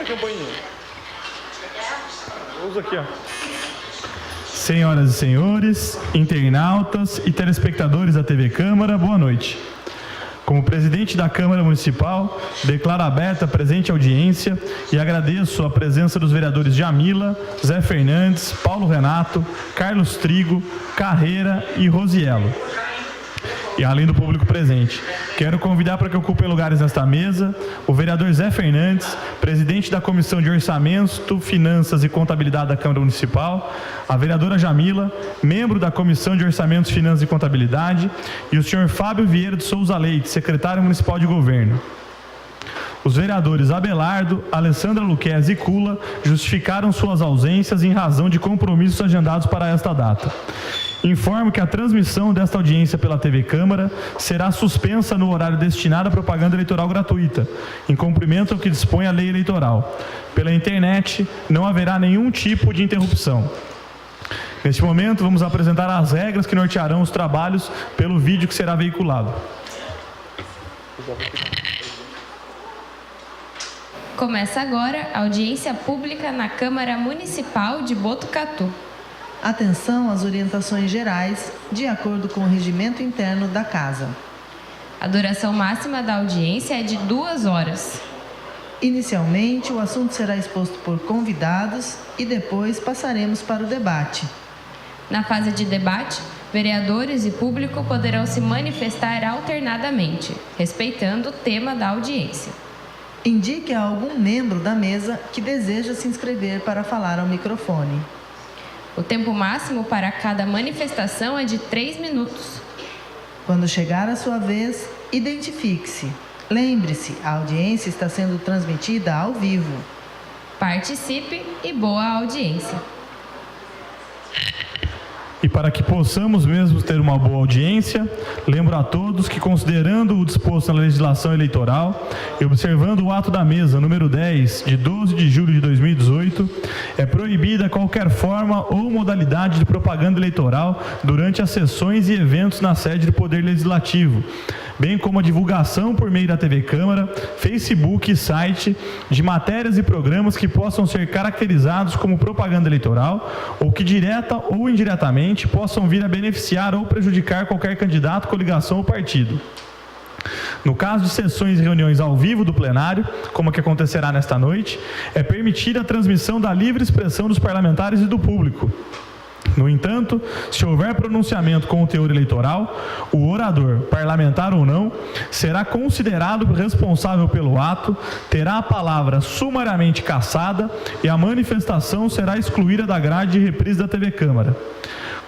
campainha. Usa aqui, ó. Senhoras e senhores, internautas e telespectadores da TV Câmara, boa noite. Como presidente da Câmara Municipal, declaro aberta a presente audiência e agradeço a presença dos vereadores Jamila, Zé Fernandes, Paulo Renato, Carlos Trigo, Carreira e Rosielo. E além do público presente, quero convidar para que ocupem lugares nesta mesa o vereador Zé Fernandes, presidente da Comissão de Orçamento, Finanças e Contabilidade da Câmara Municipal, a vereadora Jamila, membro da Comissão de Orçamentos, Finanças e Contabilidade, e o senhor Fábio Vieira de Souza Leite, secretário municipal de governo. Os vereadores Abelardo, Alessandra Luquez e Cula justificaram suas ausências em razão de compromissos agendados para esta data. Informo que a transmissão desta audiência pela TV Câmara será suspensa no horário destinado à propaganda eleitoral gratuita, em cumprimento ao que dispõe a lei eleitoral. Pela internet, não haverá nenhum tipo de interrupção. Neste momento, vamos apresentar as regras que nortearão os trabalhos pelo vídeo que será veiculado. Começa agora a audiência pública na Câmara Municipal de Botucatu. Atenção às orientações gerais, de acordo com o regimento interno da Casa. A duração máxima da audiência é de 2 horas. Inicialmente, o assunto será exposto por convidados e depois passaremos para o debate. Na fase de debate, vereadores e público poderão se manifestar alternadamente, respeitando o tema da audiência. Indique a algum membro da mesa que deseja se inscrever para falar ao microfone. O tempo máximo para cada manifestação é de 3 minutos. Quando chegar a sua vez, identifique-se. Lembre-se, a audiência está sendo transmitida ao vivo. Participe e boa audiência. E para que possamos mesmo ter uma boa audiência, lembro a todos que, considerando o disposto na legislação eleitoral e observando o ato da mesa número 10, de 12 de julho de 2018, é proibida qualquer forma ou modalidade de propaganda eleitoral durante as sessões e eventos na sede do Poder Legislativo, bem como a divulgação por meio da TV Câmara, Facebook e site de matérias e programas que possam ser caracterizados como propaganda eleitoral ou que direta ou indiretamente possam vir a beneficiar ou prejudicar qualquer candidato, coligação ou partido. No caso de sessões e reuniões ao vivo do plenário, como a que acontecerá nesta noite, é permitida a transmissão da livre expressão dos parlamentares e do público. No entanto, se houver pronunciamento com o teor eleitoral, o orador, parlamentar ou não, será considerado responsável pelo ato, terá a palavra sumariamente cassada e a manifestação será excluída da grade de reprise da TV Câmara.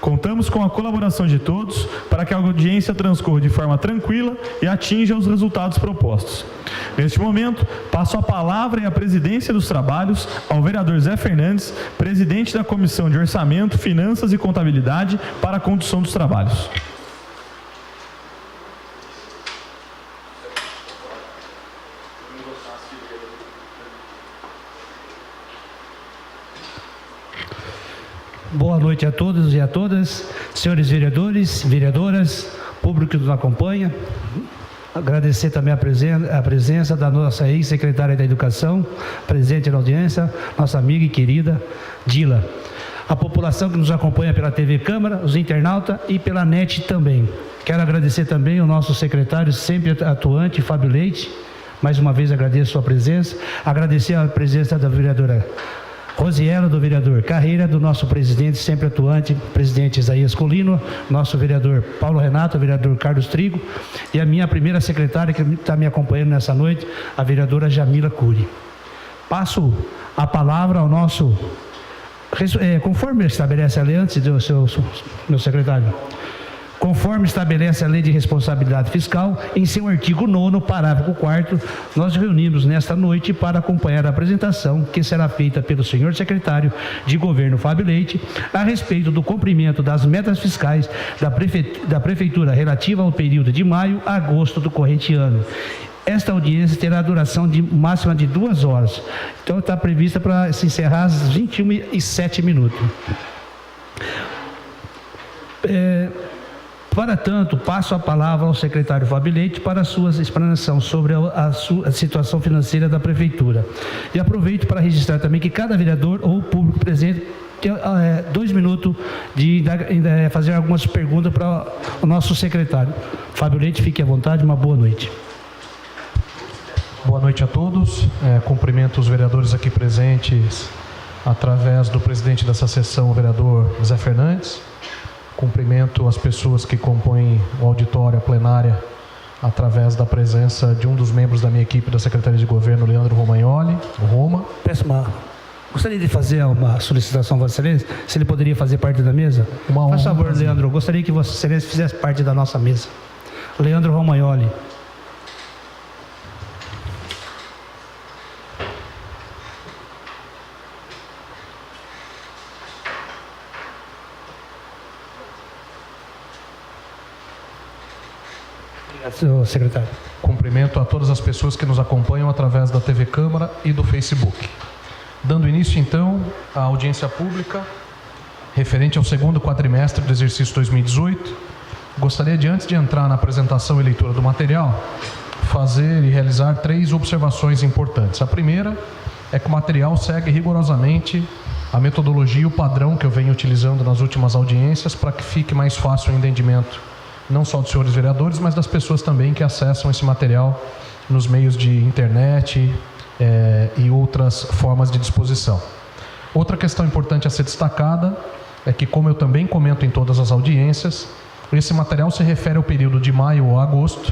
Contamos com a colaboração de todos para que a audiência transcorra de forma tranquila e atinja os resultados propostos. Neste momento, passo a palavra e a presidência dos trabalhos ao vereador Zé Fernandes, presidente da Comissão de Orçamento, Finanças e Contabilidade, para a condução dos trabalhos. Boa noite a todos e a todas, senhores vereadores, vereadoras, público que nos acompanha. Agradecer também a presença da nossa ex-secretária da Educação, presente na audiência, nossa amiga e querida Dila. A população que nos acompanha pela TV Câmara, os internautas e pela NET também. Quero agradecer também o nosso secretário sempre atuante, Fábio Leite. Mais uma vez agradeço a sua presença. Agradecer a presença da vereadora Rosiela, do vereador Carreira, do nosso presidente sempre atuante, presidente Isaías Colino, nosso vereador Paulo Renato, vereador Carlos Trigo e a minha primeira secretária que está me acompanhando nessa noite, a vereadora Jamila Cury. Passo a palavra ao nosso, conforme estabelece a lei, antes do meu secretário, conforme estabelece a Lei de Responsabilidade Fiscal, em seu artigo 9º, parágrafo 4º, nós reunimos nesta noite para acompanhar a apresentação que será feita pelo senhor secretário de Governo, Fábio Leite, a respeito do cumprimento das metas fiscais da Prefeitura relativa ao período de maio a agosto do corrente ano. Esta audiência terá duração máxima de 2 horas. Então está prevista para se encerrar às 21h07. Para tanto, passo a palavra ao secretário Fábio Leite para a sua explanação sobre a situação financeira da Prefeitura. E aproveito para registrar também que cada vereador ou público presente tem 2 minutos de fazer algumas perguntas para o nosso secretário. Fábio Leite, fique à vontade, uma boa noite. Boa noite a todos. Cumprimento os vereadores aqui presentes através do presidente dessa sessão, o vereador Zé Fernandes. Cumprimento as pessoas que compõem o auditório, a plenária, através da presença de um dos membros da minha equipe da Secretaria de Governo, Leandro Romagnoli, o Roma. Gostaria de fazer uma solicitação a Vossa Excelência, se ele poderia fazer parte da mesa? Por favor, Leandro, gostaria que Vossa Excelência fizesse parte da nossa mesa. Leandro Romagnoli. Senhor secretário. Cumprimento a todas as pessoas que nos acompanham através da TV Câmara e do Facebook. Dando início, então, à audiência pública referente ao segundo quadrimestre do exercício 2018, gostaria de, antes de entrar na apresentação e leitura do material, fazer e realizar 3 observações importantes. A primeira é que o material segue rigorosamente a metodologia e o padrão que eu venho utilizando nas últimas audiências para que fique mais fácil o entendimento não só dos senhores vereadores, mas das pessoas também que acessam esse material nos meios de internet e outras formas de disposição. Outra questão importante a ser destacada é que, como eu também comento em todas as audiências, esse material se refere ao período de maio a agosto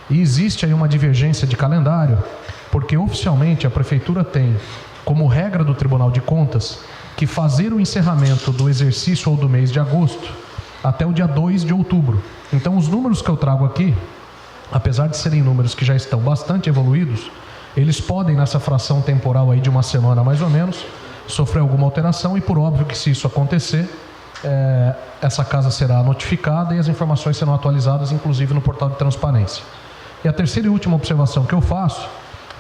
e existe aí uma divergência de calendário, porque oficialmente a Prefeitura tem como regra do Tribunal de Contas que fazer o encerramento do exercício ou do mês de agosto até o dia 2 de outubro. Então, os números que eu trago aqui, apesar de serem números que já estão bastante evoluídos, eles podem, nessa fração temporal aí de uma semana mais ou menos, sofrer alguma alteração e, por óbvio que se isso acontecer, essa casa será notificada e as informações serão atualizadas, inclusive no portal de transparência. E a terceira e última observação que eu faço,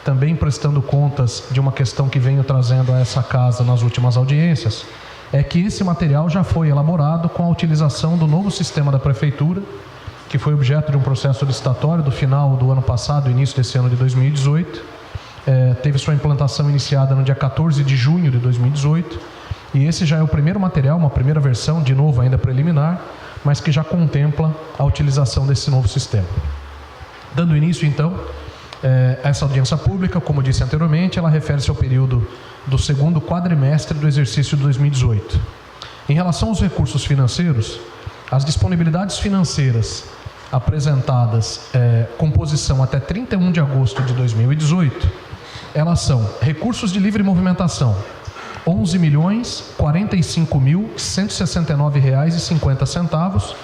também prestando contas de uma questão que venho trazendo a essa casa nas últimas audiências, é que esse material já foi elaborado com a utilização do novo sistema da Prefeitura, que foi objeto de um processo licitatório do final do ano passado, início desse ano de 2018. Teve sua implantação iniciada no dia 14 de junho de 2018, e esse já é o primeiro material, uma primeira versão, de novo ainda preliminar, mas que já contempla a utilização desse novo sistema. Dando início, então, essa audiência pública, como disse anteriormente, ela refere-se ao período do segundo quadrimestre do exercício de 2018. Em relação aos recursos financeiros, as disponibilidades financeiras apresentadas com posição até 31 de agosto de 2018, elas são recursos de livre movimentação, R$ 11.045.169,50,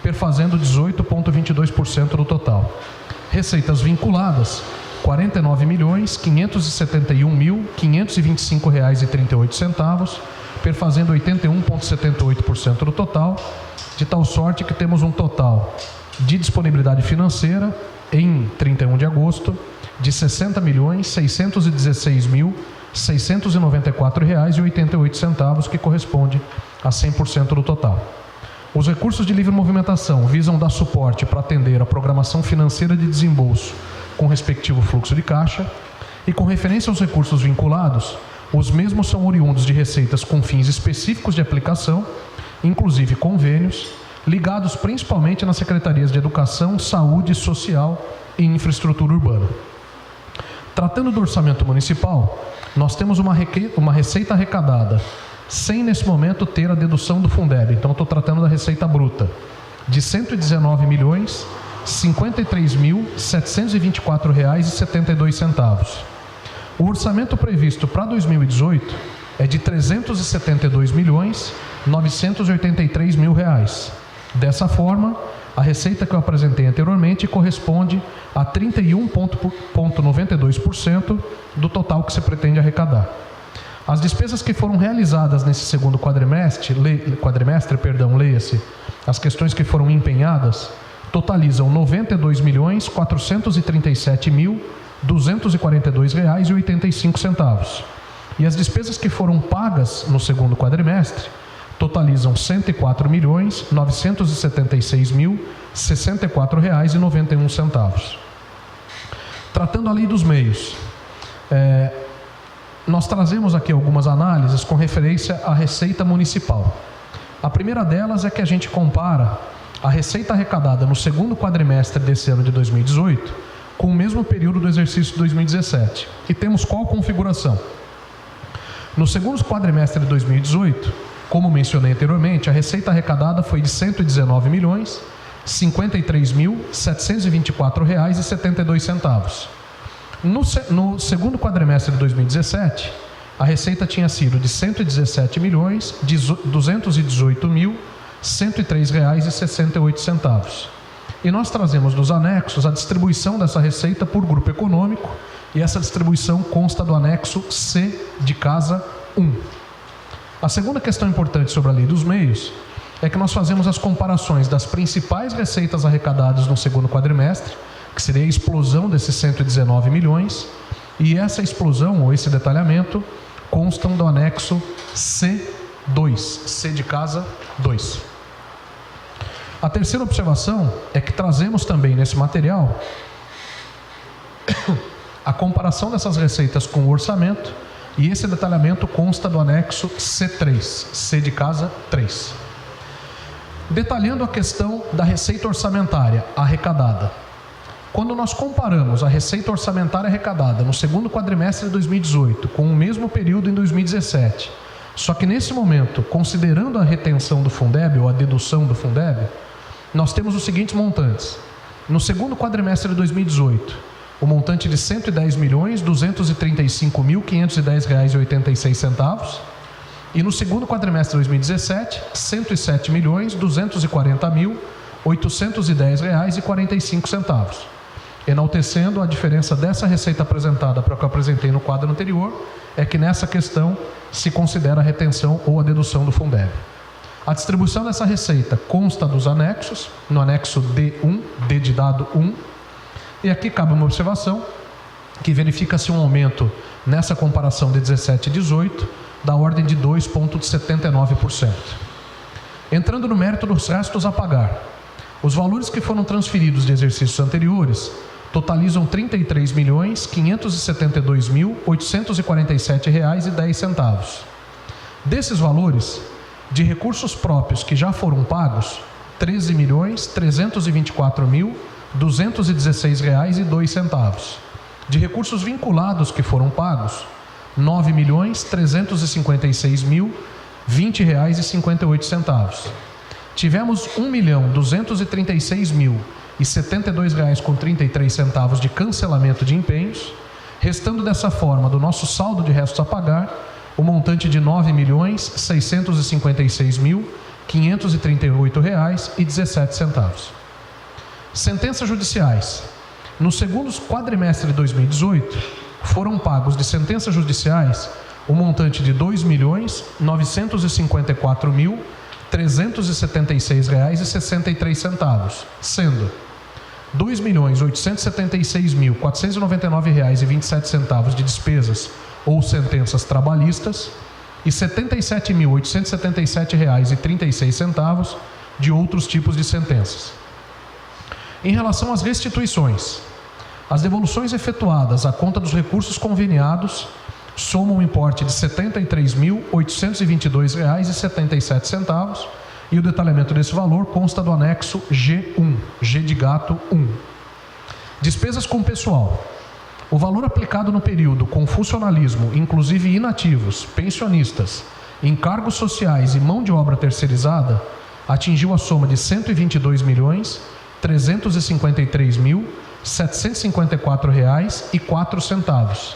perfazendo 18,22% do total. Receitas vinculadas, R$ 49.571.525,38, perfazendo 81,78% do total, de tal sorte que temos um total de disponibilidade financeira em 31 de agosto de R$ 60.616.694,88, que corresponde a 100% do total. Os recursos de livre movimentação visam dar suporte para atender a programação financeira de desembolso com respectivo fluxo de caixa, e com referência aos recursos vinculados, os mesmos são oriundos de receitas com fins específicos de aplicação, inclusive convênios, ligados principalmente nas secretarias de Educação, Saúde, Social e Infraestrutura Urbana. Tratando do orçamento municipal, nós temos uma receita arrecadada, sem nesse momento ter a dedução do Fundeb, então estou tratando da receita bruta, de R$ 119.53.724,72. O orçamento previsto para 2018 é de R$ 372.983.000. Dessa forma, a receita que eu apresentei anteriormente corresponde a 31,92% do total que se pretende arrecadar. As despesas que foram realizadas nesse segundo quadrimestre, leia-se, as questões que foram empenhadas, totalizam R$ 92.437.242,85. E as despesas que foram pagas no segundo quadrimestre totalizam R$ 104.976.064,91. Tratando a lei dos meios, nós trazemos aqui algumas análises com referência à receita municipal. A primeira delas é que a gente compara a receita arrecadada no segundo quadrimestre desse ano de 2018 com o mesmo período do exercício de 2017. E temos qual configuração? No segundo quadrimestre de 2018, como mencionei anteriormente, a receita arrecadada foi de R$ 119.053.724,72. No segundo quadrimestre de 2017, a receita tinha sido de R$ 117.218.103,68. E nós trazemos nos anexos a distribuição dessa receita por grupo econômico, e essa distribuição consta do anexo C de casa 1. A segunda questão importante sobre a lei dos meios é que nós fazemos as comparações das principais receitas arrecadadas no segundo quadrimestre, que seria a explosão desses 119 milhões, e essa explosão ou esse detalhamento constam do anexo C2, C de casa 2. A terceira observação é que trazemos também nesse material a comparação dessas receitas com o orçamento, e esse detalhamento consta do anexo C3, C de casa 3. Detalhando a questão da receita orçamentária arrecadada. Quando nós comparamos a receita orçamentária arrecadada no segundo quadrimestre de 2018 com o mesmo período em 2017, só que nesse momento, considerando a retenção do Fundeb ou a dedução do Fundeb, nós temos os seguintes montantes. No segundo quadrimestre de 2018, o montante de R$ 110.235.510,86, e no segundo quadrimestre de 2017, R$ 107.240.810,45, enaltecendo a diferença dessa receita apresentada para o que eu apresentei no quadro anterior, é que nessa questão se considera a retenção ou a dedução do Fundeb. A distribuição dessa receita consta dos anexos, no anexo D1, D de dado 1, e aqui cabe uma observação, que verifica-se um aumento nessa comparação de 17 e 18, da ordem de 2,79%. Entrando no mérito dos restos a pagar, os valores que foram transferidos de exercícios anteriores totalizam R$ 33.572.847,10. Desses valores, de recursos próprios que já foram pagos, R$ 13.324.216,02. De recursos vinculados que foram pagos, R$ 9.356.020,58. Tivemos R$ 1.236.072,33 de cancelamento de empenhos, restando dessa forma do nosso saldo de restos a pagar o montante de R$ 9.656.538,17. Sentenças judiciais. No segundo quadrimestre de 2018, foram pagos de sentenças judiciais o montante de R$ 2.954.376,63, sendo R$ 2.876.499,27 de despesas ou sentenças trabalhistas e R$ 77.877,36 de outros tipos de sentenças. Em relação às restituições, as devoluções efetuadas à conta dos recursos conveniados somam um importe de R$ 73.822,77 e o detalhamento desse valor consta do anexo G1, G de gato 1. Despesas com pessoal. O valor aplicado no período com funcionalismo, inclusive inativos, pensionistas, encargos sociais e mão de obra terceirizada, atingiu a soma de R$ 122.353.754,04,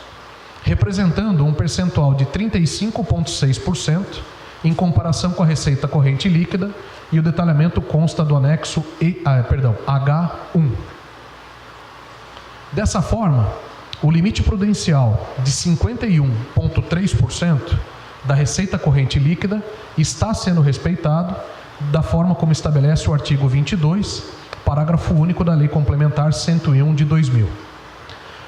representando um percentual de 35,6% em comparação com a receita corrente líquida, e o detalhamento consta do anexo H1. Dessa forma, o limite prudencial de 51,3% da receita corrente líquida está sendo respeitado da forma como estabelece o artigo 22, parágrafo único da Lei Complementar 101 de 2000.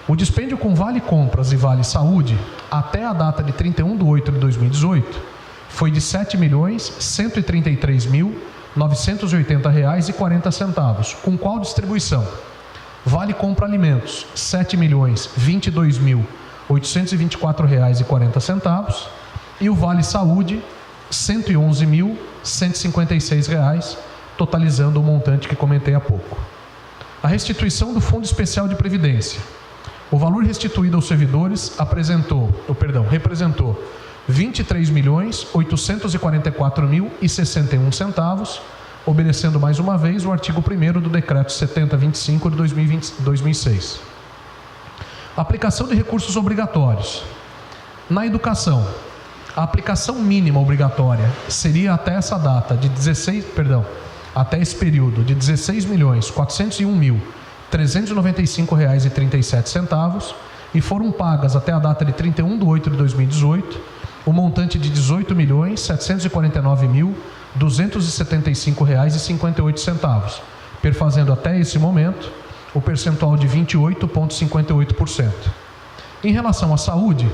O dispêndio com Vale Compras e Vale Saúde, até a data de 31 de 8 de 2018, foi de R$ 7.133.980,40. Com qual distribuição? Vale compra alimentos, R$ 7.022.824,40. E o Vale Saúde, R$ 111.156, totalizando o montante que comentei há pouco. A restituição do Fundo Especial de Previdência. O valor restituído aos servidores representou R$ 23.844.061,61, obedecendo mais uma vez o artigo 1º do Decreto 7025 de 2006. Aplicação de recursos obrigatórios. Na educação, a aplicação mínima obrigatória seria até essa data até esse período de R$ 16.401.395,37 e foram pagas até a data de 31/8/2018 o montante de R$ 18.749.275,58, perfazendo até esse momento o percentual de 28,58%. Em relação à saúde,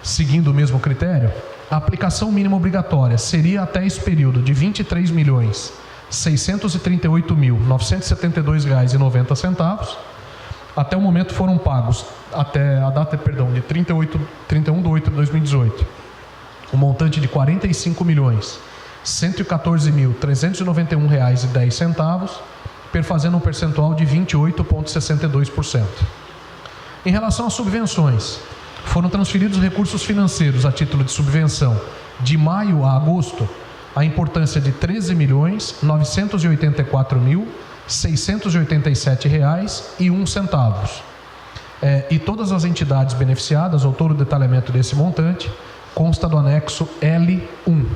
seguindo o mesmo critério, a aplicação mínima obrigatória seria até esse período de R$ 23.638.972,90. Até o momento foram pagos, até a data, de 31/8/2018, o montante de R$ 45.114.391,10, perfazendo um percentual de 28,62%. Em relação às subvenções, foram transferidos recursos financeiros a título de subvenção de maio a agosto, a importância de R$ 13.984.687,01. E todas as entidades beneficiadas, ou todo o detalhamento desse montante, consta do anexo L1.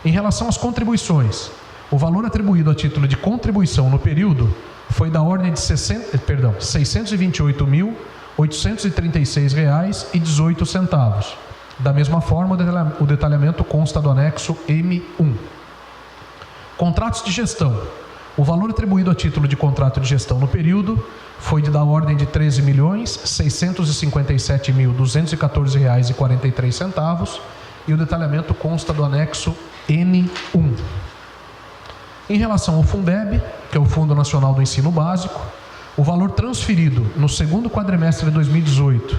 Em relação às contribuições, o valor atribuído a título de contribuição no período foi da ordem de R$ 628.836,18. Da mesma forma, o detalhamento consta do anexo M1. Contratos de gestão. O valor atribuído a título de contrato de gestão no período foi da ordem de R$ 13.657.214,43 e o detalhamento consta do anexo N1. Em relação ao Fundeb, que é o Fundo Nacional do Ensino Básico, o valor transferido no segundo quadrimestre de 2018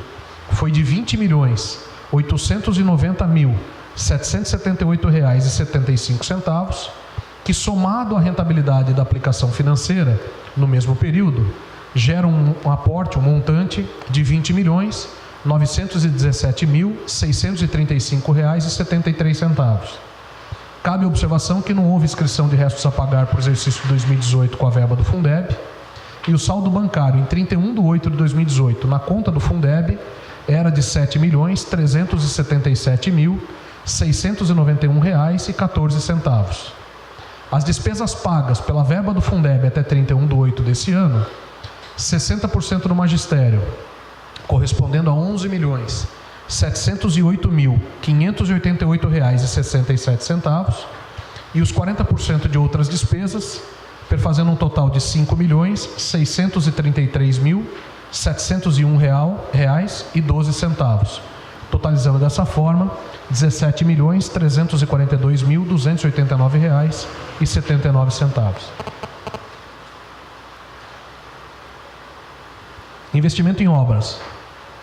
foi de R$ 20.890.778,75, que, somado à rentabilidade da aplicação financeira no mesmo período, gera um montante de R$ 20.917.635,73. Cabe a observação que não houve inscrição de restos a pagar por exercício de 2018 com a verba do Fundeb, e o saldo bancário em 31/8/2018 na conta do Fundeb era de R$ 7.377.691,14. As despesas pagas pela verba do Fundeb até 31/8 desse ano, 60% no magistério, correspondendo a R$ 11.708.588,67, e os 40% de outras despesas, perfazendo um total de R$ 5.633.701,12, totalizando dessa forma R$ 17.342.289,79. Investimento em obras.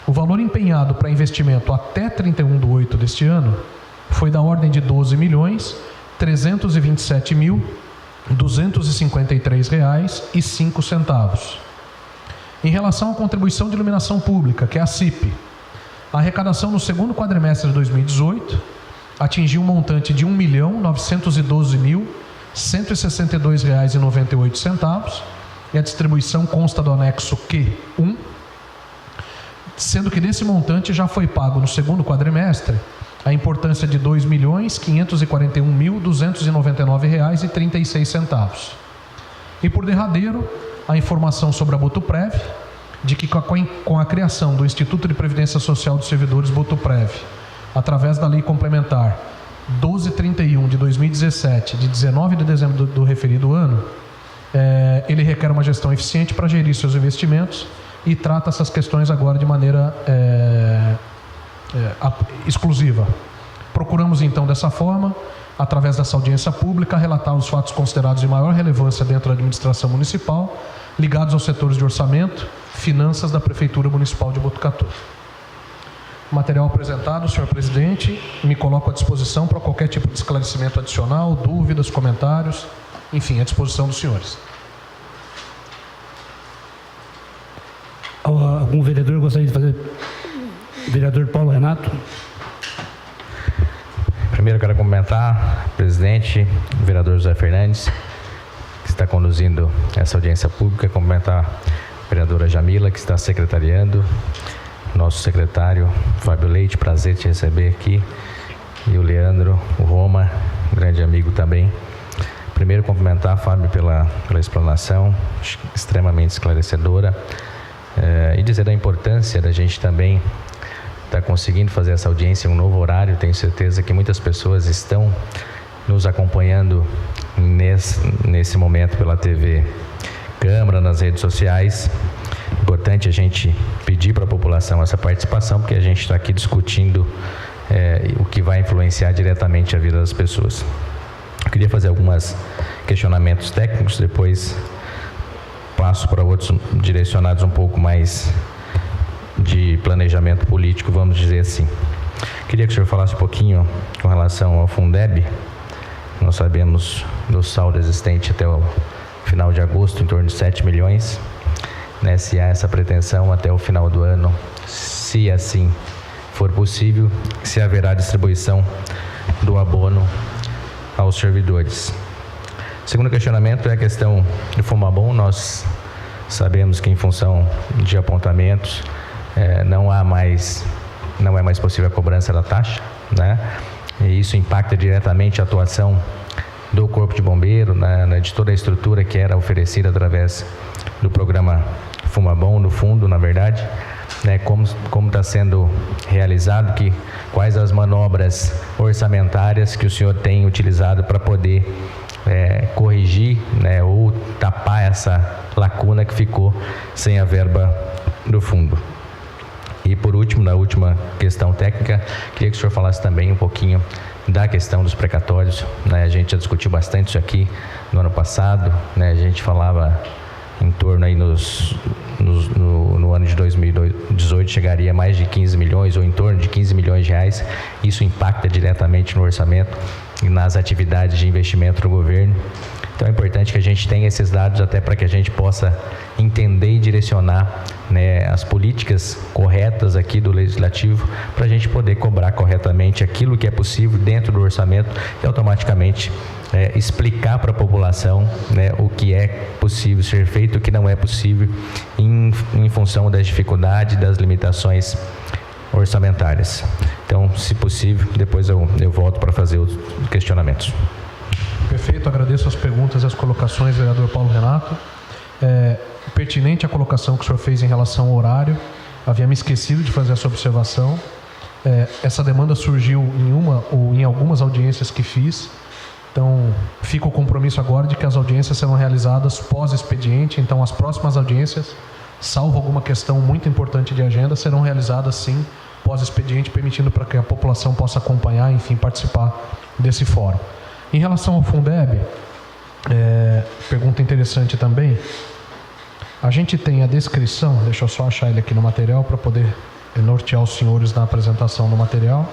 O valor empenhado para investimento até 31/8 deste ano foi da ordem de R$ 12.327.253,05. Em relação à contribuição de iluminação pública, que é a CIP, a arrecadação no segundo quadrimestre de 2018 atingiu um montante de R$ 1.912.162,98, e a distribuição consta do anexo Q1, sendo que desse montante já foi pago no segundo quadrimestre a importância de R$ 2.541.299,36. E por derradeiro, a informação sobre a Botuprev, de que com a criação do Instituto de Previdência Social dos Servidores Botuprev, através da Lei Complementar 1231 de 2017, de 19 de dezembro do referido ano, ele requer uma gestão eficiente para gerir seus investimentos e trata essas questões agora de maneira exclusiva. Procuramos, então, dessa forma, através dessa audiência pública, relatar os fatos considerados de maior relevância dentro da administração municipal, ligados aos setores de orçamento, finanças da Prefeitura Municipal de Botucatu. Material apresentado, senhor presidente, me coloco à disposição para qualquer tipo de esclarecimento adicional, dúvidas, comentários, enfim, à disposição dos senhores. Algum vereador gostaria de fazer? Vereador Paulo Renato. Primeiro, quero cumprimentar o presidente, o vereador José Fernandes, que está conduzindo essa audiência pública, cumprimentar a vereadora Jamila, que está secretariando, nosso secretário Fábio Leite, prazer te receber aqui, e o Leandro, o Roma, grande amigo também. Primeiro, cumprimentar, Fábio, pela explanação extremamente esclarecedora, e dizer da importância da gente também estar conseguindo fazer essa audiência em um novo horário. Tenho certeza que muitas pessoas estão nos acompanhando nesse momento pela TV Câmara, nas redes sociais. Importante a gente pedir para a população essa participação, porque a gente está aqui discutindo o que vai influenciar diretamente a vida das pessoas. Eu queria fazer alguns questionamentos técnicos, depois passo para outros direcionados um pouco mais de planejamento político, vamos dizer assim. Queria que o senhor falasse um pouquinho com relação ao Fundeb. Nós sabemos do saldo existente até o final de agosto, em torno de 7 milhões. Né, se há essa pretensão até o final do ano, se assim for possível, se haverá distribuição do abono aos servidores. O segundo questionamento é a questão do Fumabom. Nós sabemos que, em função de apontamentos, não é mais possível a cobrança da taxa, né? E isso impacta diretamente a atuação do Corpo de Bombeiro, de toda a estrutura que era oferecida através do programa Fumabom, no fundo, na verdade, né? Como está sendo realizado, quais as manobras orçamentárias que o senhor tem utilizado para poder corrigir, né, ou tapar essa lacuna que ficou sem a verba do fundo. E por último, na última questão técnica, queria que o senhor falasse também um pouquinho da questão dos precatórios, né? A gente já discutiu bastante isso aqui no ano passado, né? A gente falava em torno aí no ano de 2018 chegaria a mais de 15 milhões ou em torno de 15 milhões de reais. Isso impacta diretamente no orçamento e nas atividades de investimento do governo. Então é importante que a gente tenha esses dados até para que a gente possa entender e direcionar, né, as políticas corretas aqui do Legislativo, para a gente poder cobrar corretamente aquilo que é possível dentro do orçamento e automaticamente explicar para a população, né, o que é possível ser feito e o que não é possível em função das dificuldades, das limitações orçamentárias. Então, se possível, depois eu volto para fazer os questionamentos. Perfeito, agradeço as perguntas e as colocações, vereador Paulo Renato. Pertinente a colocação que o senhor fez em relação ao horário, havia me esquecido de fazer essa observação. Essa demanda surgiu em uma ou em algumas audiências que fiz, então fica o compromisso agora de que as audiências serão realizadas pós-expediente. Então as próximas audiências, salvo alguma questão muito importante de agenda, serão realizadas sim pós-expediente, permitindo para que a população possa acompanhar, enfim, participar desse fórum. Em relação ao Fundeb, pergunta interessante também. A gente tem a descrição, deixa eu só achar ele aqui no material para poder nortear os senhores na apresentação do material.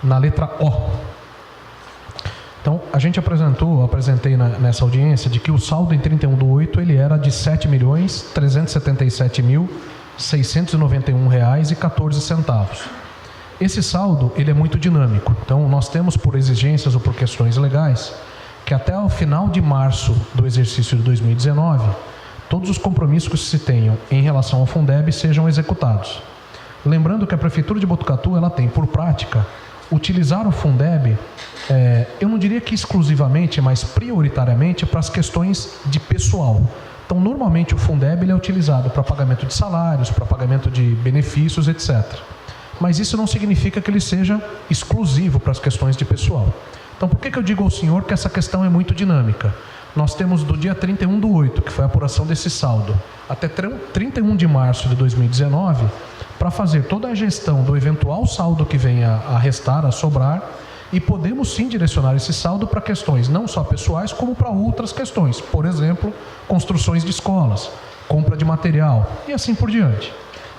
Na letra O. Então, a gente apresentei nessa audiência de que o saldo em 31/8 ele era de R$ 7.377.691,14. Esse saldo ele é muito dinâmico. Então, nós temos, por exigências ou por questões legais, que até o final de março do exercício de 2019, todos os compromissos que se tenham em relação ao Fundeb sejam executados. Lembrando que a Prefeitura de Botucatu ela tem, por prática, utilizar o Fundeb, eu não diria que exclusivamente, mas prioritariamente para as questões de pessoal. Então, normalmente o Fundeb ele é utilizado para pagamento de salários, para pagamento de benefícios, etc. Mas isso não significa que ele seja exclusivo para as questões de pessoal. Então, por que eu digo ao senhor que essa questão é muito dinâmica? nós temos do dia 31/8, que foi a apuração desse saldo, até 31 de março de 2019, para fazer toda a gestão do eventual saldo que venha a restar, a sobrar, e podemos sim direcionar esse saldo para questões não só pessoais, como para outras questões. Por exemplo, construções de escolas, compra de material e assim por diante.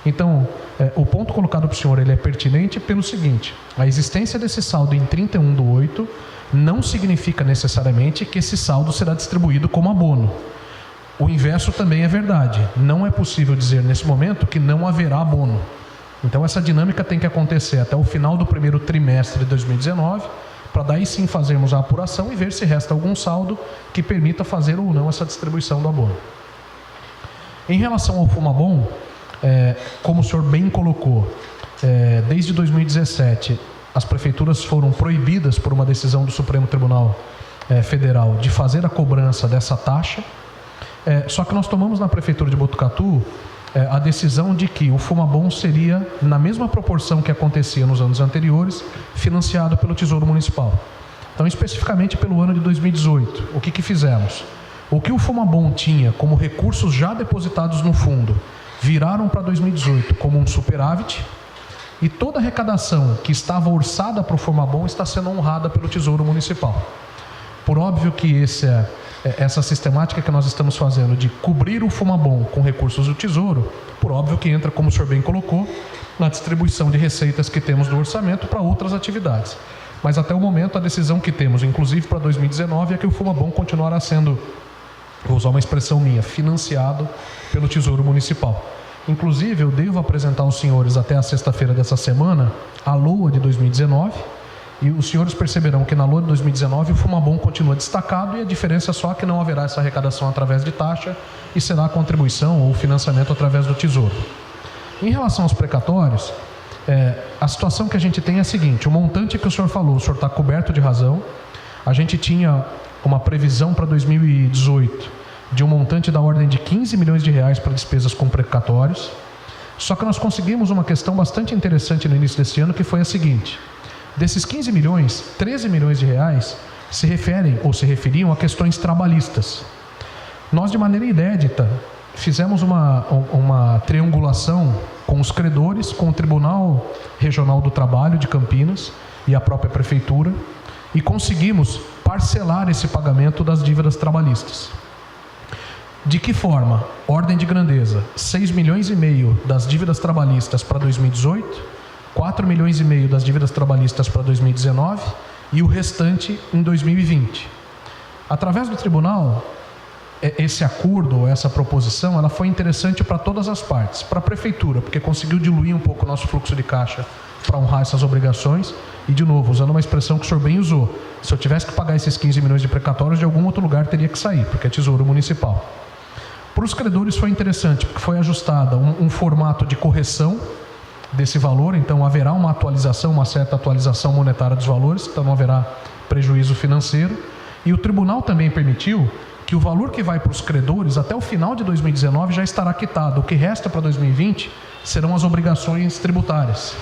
Então, o ponto colocado para o senhor ele é pertinente pelo seguinte: a existência desse saldo em 31/8 não significa necessariamente que esse saldo será distribuído como abono. O inverso também é verdade. Não é possível dizer nesse momento que não haverá abono. Então essa dinâmica tem que acontecer até o final do primeiro trimestre de 2019, para daí sim fazermos a apuração e ver se resta algum saldo que permita fazer ou não essa distribuição do abono. Em relação ao Fumabon, como o senhor bem colocou, desde 2017 as prefeituras foram proibidas por uma decisão do Supremo Tribunal Federal de fazer a cobrança dessa taxa, só que nós tomamos na Prefeitura de Botucatu a decisão de que o Fumabon seria, na mesma proporção que acontecia nos anos anteriores, financiado pelo Tesouro Municipal. Então, especificamente pelo ano de 2018, o que fizemos? O que o Fumabon tinha como recursos já depositados no fundo, viraram para 2018 como um superávit, e toda a arrecadação que estava orçada para o Fumabon está sendo honrada pelo Tesouro Municipal. Por óbvio que essa sistemática que nós estamos fazendo de cobrir o Fumabon com recursos do Tesouro, por óbvio que entra, como o senhor bem colocou, na distribuição de receitas que temos do orçamento para outras atividades. Mas até o momento a decisão que temos, inclusive para 2019, é que o Fumabon continuará sendo, vou usar uma expressão minha, financiado pelo Tesouro Municipal. Inclusive eu devo apresentar aos senhores até a sexta-feira dessa semana a LOA de 2019, e os senhores perceberão que na LOA de 2019 o Fumabon continua destacado, e a diferença é só que não haverá essa arrecadação através de taxa e será a contribuição ou financiamento através do Tesouro. Em relação aos precatórios, a situação que a gente tem é a seguinte: o montante que o senhor falou, o senhor está coberto de razão. A gente tinha uma previsão para 2018 de um montante da ordem de 15 milhões de reais para despesas com precatórios. Só que nós conseguimos uma questão bastante interessante no início desse ano, que foi a seguinte: desses 15 milhões, 13 milhões de reais se referem ou se referiam a questões trabalhistas. Nós, de maneira inédita, fizemos uma triangulação com os credores, com o Tribunal Regional do Trabalho de Campinas e a própria Prefeitura, e conseguimos parcelar esse pagamento das dívidas trabalhistas. De que forma? Ordem de grandeza: 6 milhões e meio das dívidas trabalhistas para 2018, 4 milhões e meio das dívidas trabalhistas para 2019 e o restante em 2020. Através do tribunal, esse acordo, essa proposição, ela foi interessante para todas as partes. Para a Prefeitura, porque conseguiu diluir um pouco o nosso fluxo de caixa para honrar essas obrigações. E, de novo, usando uma expressão que o senhor bem usou, se eu tivesse que pagar esses 15 milhões de precatórios, de algum outro lugar teria que sair, porque é Tesouro Municipal. Para os credores foi interessante, porque foi ajustada um formato de correção desse valor, então haverá uma atualização, uma certa atualização monetária dos valores, então não haverá prejuízo financeiro. E o tribunal também permitiu que o valor que vai para os credores até o final de 2019 já estará quitado. O que resta para 2020 serão as obrigações tributárias.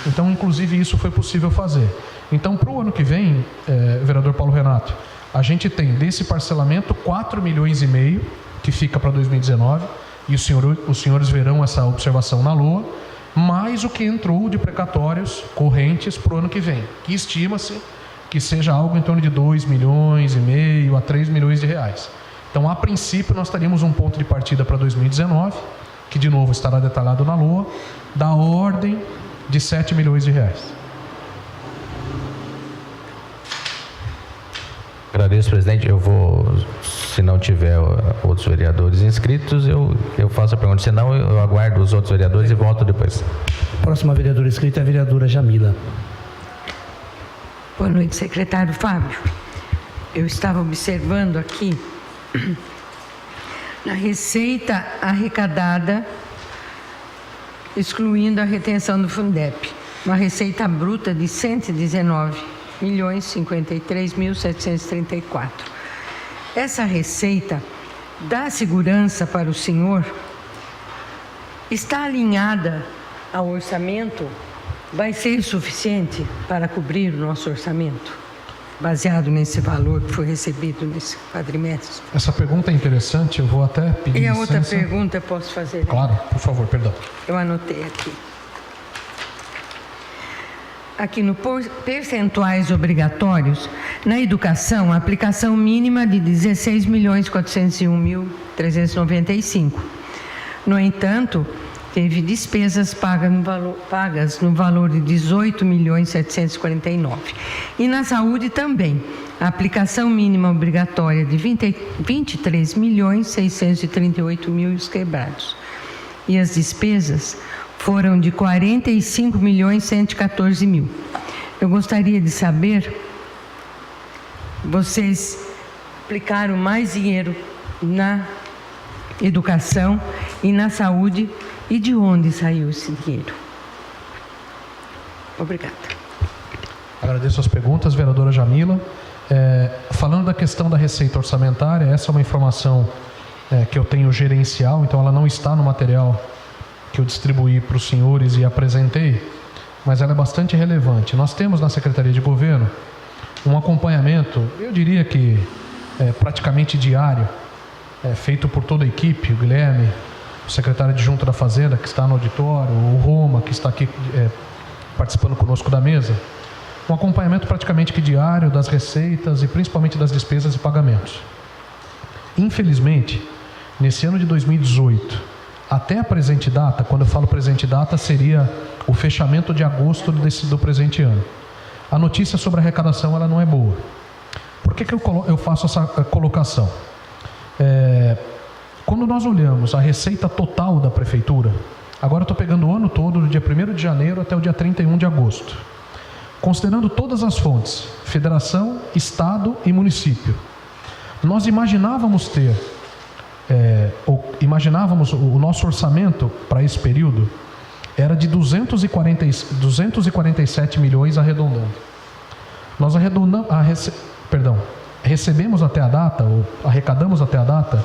Então, inclusive, isso foi possível fazer. Então, para o ano que vem, vereador Paulo Renato, a gente tem desse parcelamento 4 milhões e meio, que fica para 2019, e os senhores verão essa observação na LOA, mais o que entrou de precatórios correntes para o ano que vem, que estima-se que seja algo em torno de 2 milhões e meio a 3 milhões de reais. Então, a princípio, nós teríamos um ponto de partida para 2019, que de novo estará detalhado na LOA, da ordem de 7 milhões de reais. Agradeço, presidente. Eu vou, se não tiver outros vereadores inscritos, eu faço a pergunta. Se não, eu aguardo os outros vereadores e volto depois. Próxima vereadora inscrita é a vereadora Jamila. Boa noite, secretário Fábio. Eu estava observando aqui na receita arrecadada, excluindo a retenção do Fundep, uma receita bruta de 119.053.734. Essa receita dá segurança para o senhor? Está alinhada ao orçamento? Vai ser suficiente para cobrir o nosso orçamento? baseado nesse valor que foi recebido nesse quadrimestre? Essa pergunta é interessante, eu vou até pedir E a licença. outra pergunta, posso fazer? Claro, por favor, perdão. Eu anotei aqui. Aqui no percentuais obrigatórios, na educação, a aplicação mínima de 16.401.395. No entanto, teve despesas pagas no valor de 18.749. E na saúde também, a aplicação mínima obrigatória de 23.638.000 e os quebrados. E as despesas foram de 45.114.000. Eu gostaria de saber, vocês aplicaram mais dinheiro na educação e na saúde, e de onde saiu esse dinheiro? Obrigada. Agradeço as perguntas, vereadora Jamila. Falando da questão da receita orçamentária, essa é uma informação que eu tenho gerencial, então ela não está no material que eu distribuí para os senhores e apresentei, mas ela é bastante relevante. Nós temos na Secretaria de Governo um acompanhamento, eu diria que praticamente diário, feito por toda a equipe, o Guilherme, o secretário adjunto da Fazenda, que está no auditório, o Roma, que está aqui participando conosco da mesa, um acompanhamento praticamente que diário das receitas e principalmente das despesas e pagamentos. Infelizmente, nesse ano de 2018, até a presente data, quando eu falo presente data, seria o fechamento de agosto do presente ano. A notícia sobre a arrecadação ela não é boa. Por que eu faço essa colocação? Quando nós olhamos a receita total da Prefeitura, agora eu estou pegando o ano todo, do dia 1º de janeiro até o dia 31 de agosto, considerando todas as fontes, Federação, Estado e Município, nós imaginávamos ter o nosso orçamento para esse período era de 247 milhões arredondando. Nós recebemos até a data, ou arrecadamos até a data,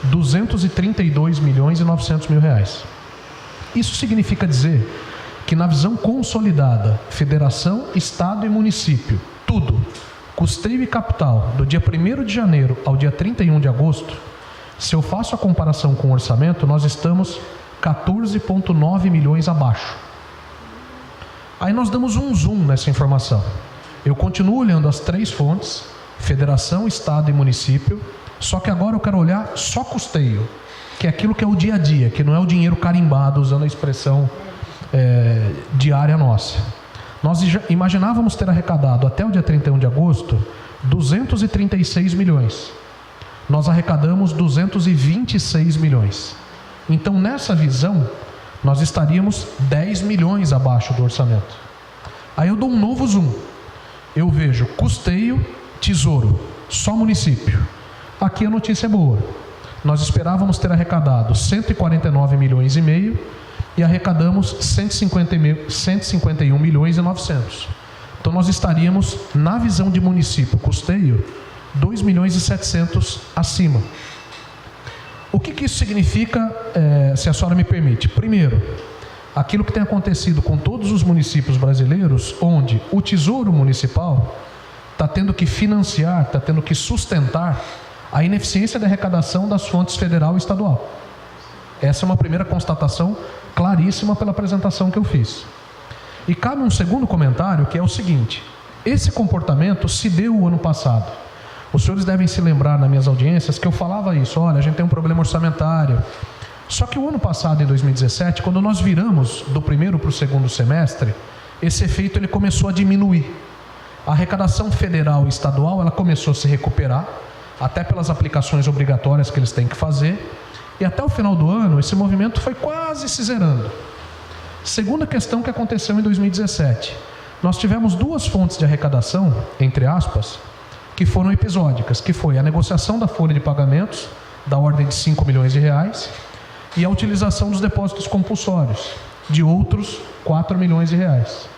232 milhões e 900 mil reais. Isso significa dizer que na visão consolidada, Federação, Estado e Município, tudo, custeio e capital, do dia 1º de janeiro ao dia 31 de agosto, se eu faço a comparação com o orçamento, nós estamos 14,9 milhões abaixo. Aí nós damos um zoom nessa informação. Eu continuo olhando as três fontes, Federação, Estado e Município, só que agora eu quero olhar só custeio, que é aquilo que é o dia a dia, que não é o dinheiro carimbado, usando a expressão diária nossa. Nós imaginávamos ter arrecadado até o dia 31 de agosto 236 milhões. Nós arrecadamos 226 milhões. Então, nessa visão, nós estaríamos 10 milhões abaixo do orçamento. Aí eu dou um novo zoom. Eu vejo custeio, tesouro, só município. Aqui a notícia é boa. Nós esperávamos ter arrecadado 149 milhões e meio e arrecadamos 151 milhões e 900. Então, nós estaríamos, na visão de município, custeio, 2 milhões e 700 acima. O que isso significa, se a senhora me permite? Primeiro, aquilo que tem acontecido com todos os municípios brasileiros, onde o Tesouro Municipal está tendo que financiar, está tendo que sustentar a ineficiência da arrecadação das fontes federal e estadual. Essa é uma primeira constatação claríssima pela apresentação que eu fiz. E cabe um segundo comentário, que é o seguinte: esse comportamento se deu o ano passado. Os senhores devem se lembrar nas minhas audiências que eu falava isso, olha, a gente tem um problema orçamentário. Só que o ano passado, em 2017, quando nós viramos do primeiro para o segundo semestre, esse efeito ele começou a diminuir. A arrecadação federal e estadual ela começou a se recuperar, até pelas aplicações obrigatórias que eles têm que fazer, e até o final do ano esse movimento foi quase se zerando. Segunda questão que aconteceu em 2017, nós tivemos duas fontes de arrecadação, entre aspas, que foram episódicas, que foi a negociação da folha de pagamentos, da ordem de 5 milhões de reais, e a utilização dos depósitos compulsórios, de outros 4 milhões de reais.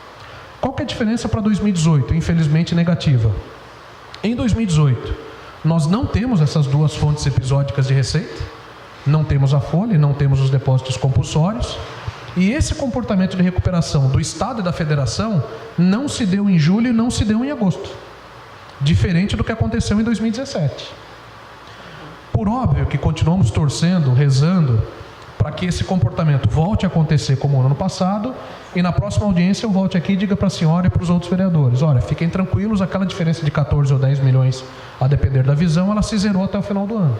Qual que é a diferença para 2018? Infelizmente negativa. Em 2018, nós não temos essas duas fontes episódicas de receita, não temos a folha e não temos os depósitos compulsórios, e esse comportamento de recuperação do Estado e da Federação não se deu em julho e não se deu em agosto. diferente do que aconteceu em 2017. Por óbvio que continuamos torcendo, rezando, para que esse comportamento volte a acontecer como no ano passado, e na próxima audiência eu volte aqui e diga para a senhora e para os outros vereadores, olha, fiquem tranquilos, aquela diferença de 14 ou 10 milhões, a depender da visão, ela se zerou até o final do ano.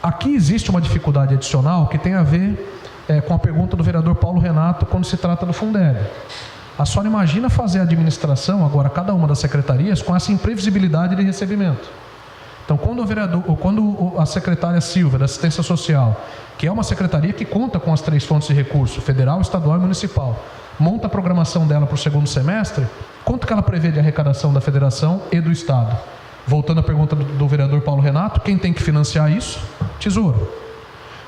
Aqui existe uma dificuldade adicional que tem a ver com a pergunta do vereador Paulo Renato quando se trata do Fundeb. A senhora imagina fazer a administração, agora cada uma das secretarias, com essa imprevisibilidade de recebimento. Então, quando a secretária Silvia, da Assistência Social, que é uma secretaria que conta com as 3 fontes de recurso, federal, estadual e municipal, monta a programação dela para o segundo semestre, quanto que ela prevê de arrecadação da federação e do estado? Voltando à pergunta do vereador Paulo Renato, quem tem que financiar isso? Tesouro.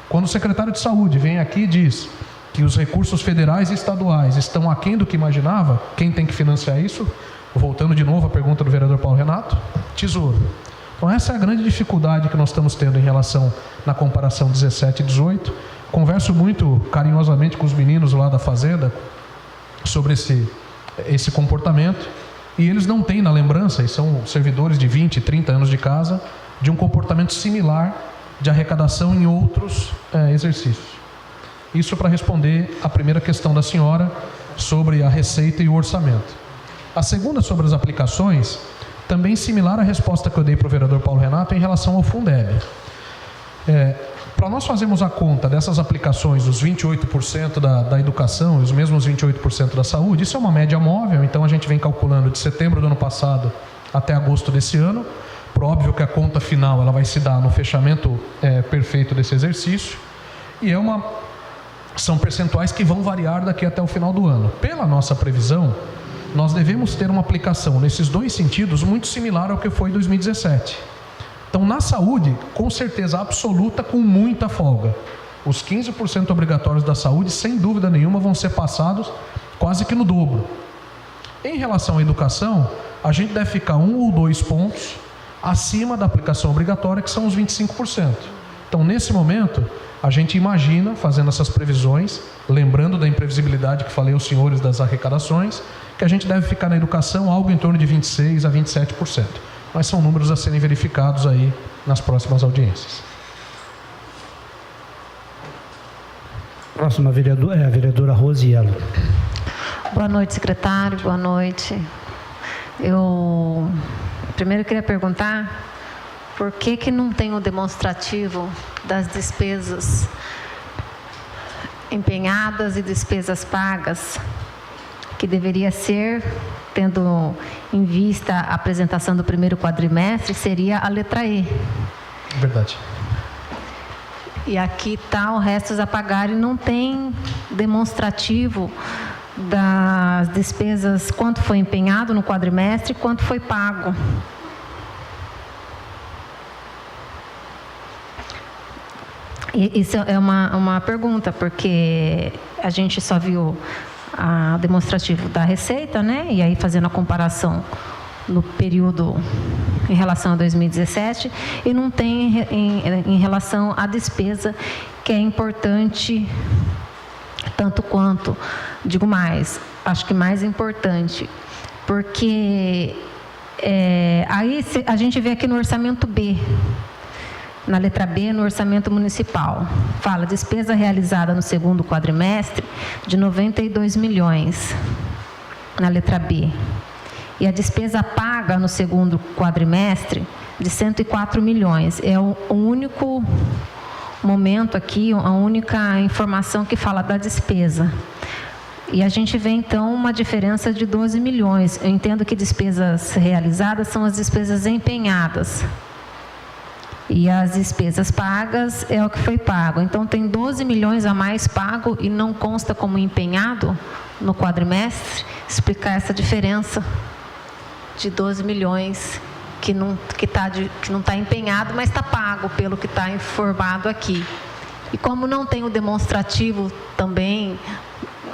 Quando o secretário de Saúde vem aqui e diz que os recursos federais e estaduais estão aquém do que imaginava, quem tem que financiar isso? Voltando de novo à pergunta do vereador Paulo Renato, Tesouro. Então essa é a grande dificuldade que nós estamos tendo em relação na comparação 17 e 18. Converso muito carinhosamente com os meninos lá da Fazenda sobre esse comportamento, e eles não têm na lembrança, e são servidores de 20, 30 anos de casa, de um comportamento similar de arrecadação em outros exercícios. Isso para responder a primeira questão da senhora sobre a receita e o orçamento. A segunda sobre as aplicações, também similar à resposta que eu dei para o vereador Paulo Renato em relação ao Fundeb. Para nós fazermos a conta dessas aplicações, os 28% da educação e os mesmos 28% da saúde, isso é uma média móvel, então a gente vem calculando de setembro do ano passado até agosto desse ano. Por óbvio que a conta final ela vai se dar no fechamento perfeito desse exercício, e são percentuais que vão variar daqui até o final do ano. Pela nossa previsão, nós devemos ter uma aplicação nesses 2 sentidos muito similar ao que foi em 2017. Então, na saúde, com certeza absoluta, com muita folga. Os 15% obrigatórios da saúde, sem dúvida nenhuma, vão ser passados quase que no dobro. Em relação à educação, a gente deve ficar 1 ou 2 pontos acima da aplicação obrigatória, que são os 25%. Então, nesse momento, a gente imagina, fazendo essas previsões, lembrando da imprevisibilidade que falei aos senhores das arrecadações, que a gente deve ficar na educação algo em torno de 26% a 27%. Mas são números a serem verificados aí nas próximas audiências. Próxima vereadora, a vereadora Rosielo. Boa noite, secretário. Boa noite. Eu primeiro queria perguntar por que não tem o demonstrativo das despesas empenhadas e despesas pagas, que deveria ser, tendo em vista a apresentação do primeiro quadrimestre, seria a letra E. Verdade. E aqui está o restos a pagar e não tem demonstrativo das despesas, quanto foi empenhado no quadrimestre e quanto foi pago. E isso é uma pergunta, porque a gente só viu a demonstrativo da receita, né? E aí fazendo a comparação no período em relação a 2017, e não tem em relação à despesa, que é importante tanto quanto, digo mais, acho que mais importante, porque aí a gente vê aqui no orçamento B, na letra B, no orçamento municipal, fala despesa realizada no segundo quadrimestre de 92 milhões, na letra B. E a despesa paga no segundo quadrimestre de 104 milhões. É o único momento aqui, a única informação que fala da despesa. E a gente vê, então, uma diferença de 12 milhões. Eu entendo que despesas realizadas são as despesas empenhadas. E as despesas pagas é o que foi pago. Então, tem 12 milhões a mais pago e não consta como empenhado no quadrimestre. Explicar essa diferença de 12 milhões que não está empenhado, mas está pago pelo que está informado aqui. E como não tem o demonstrativo também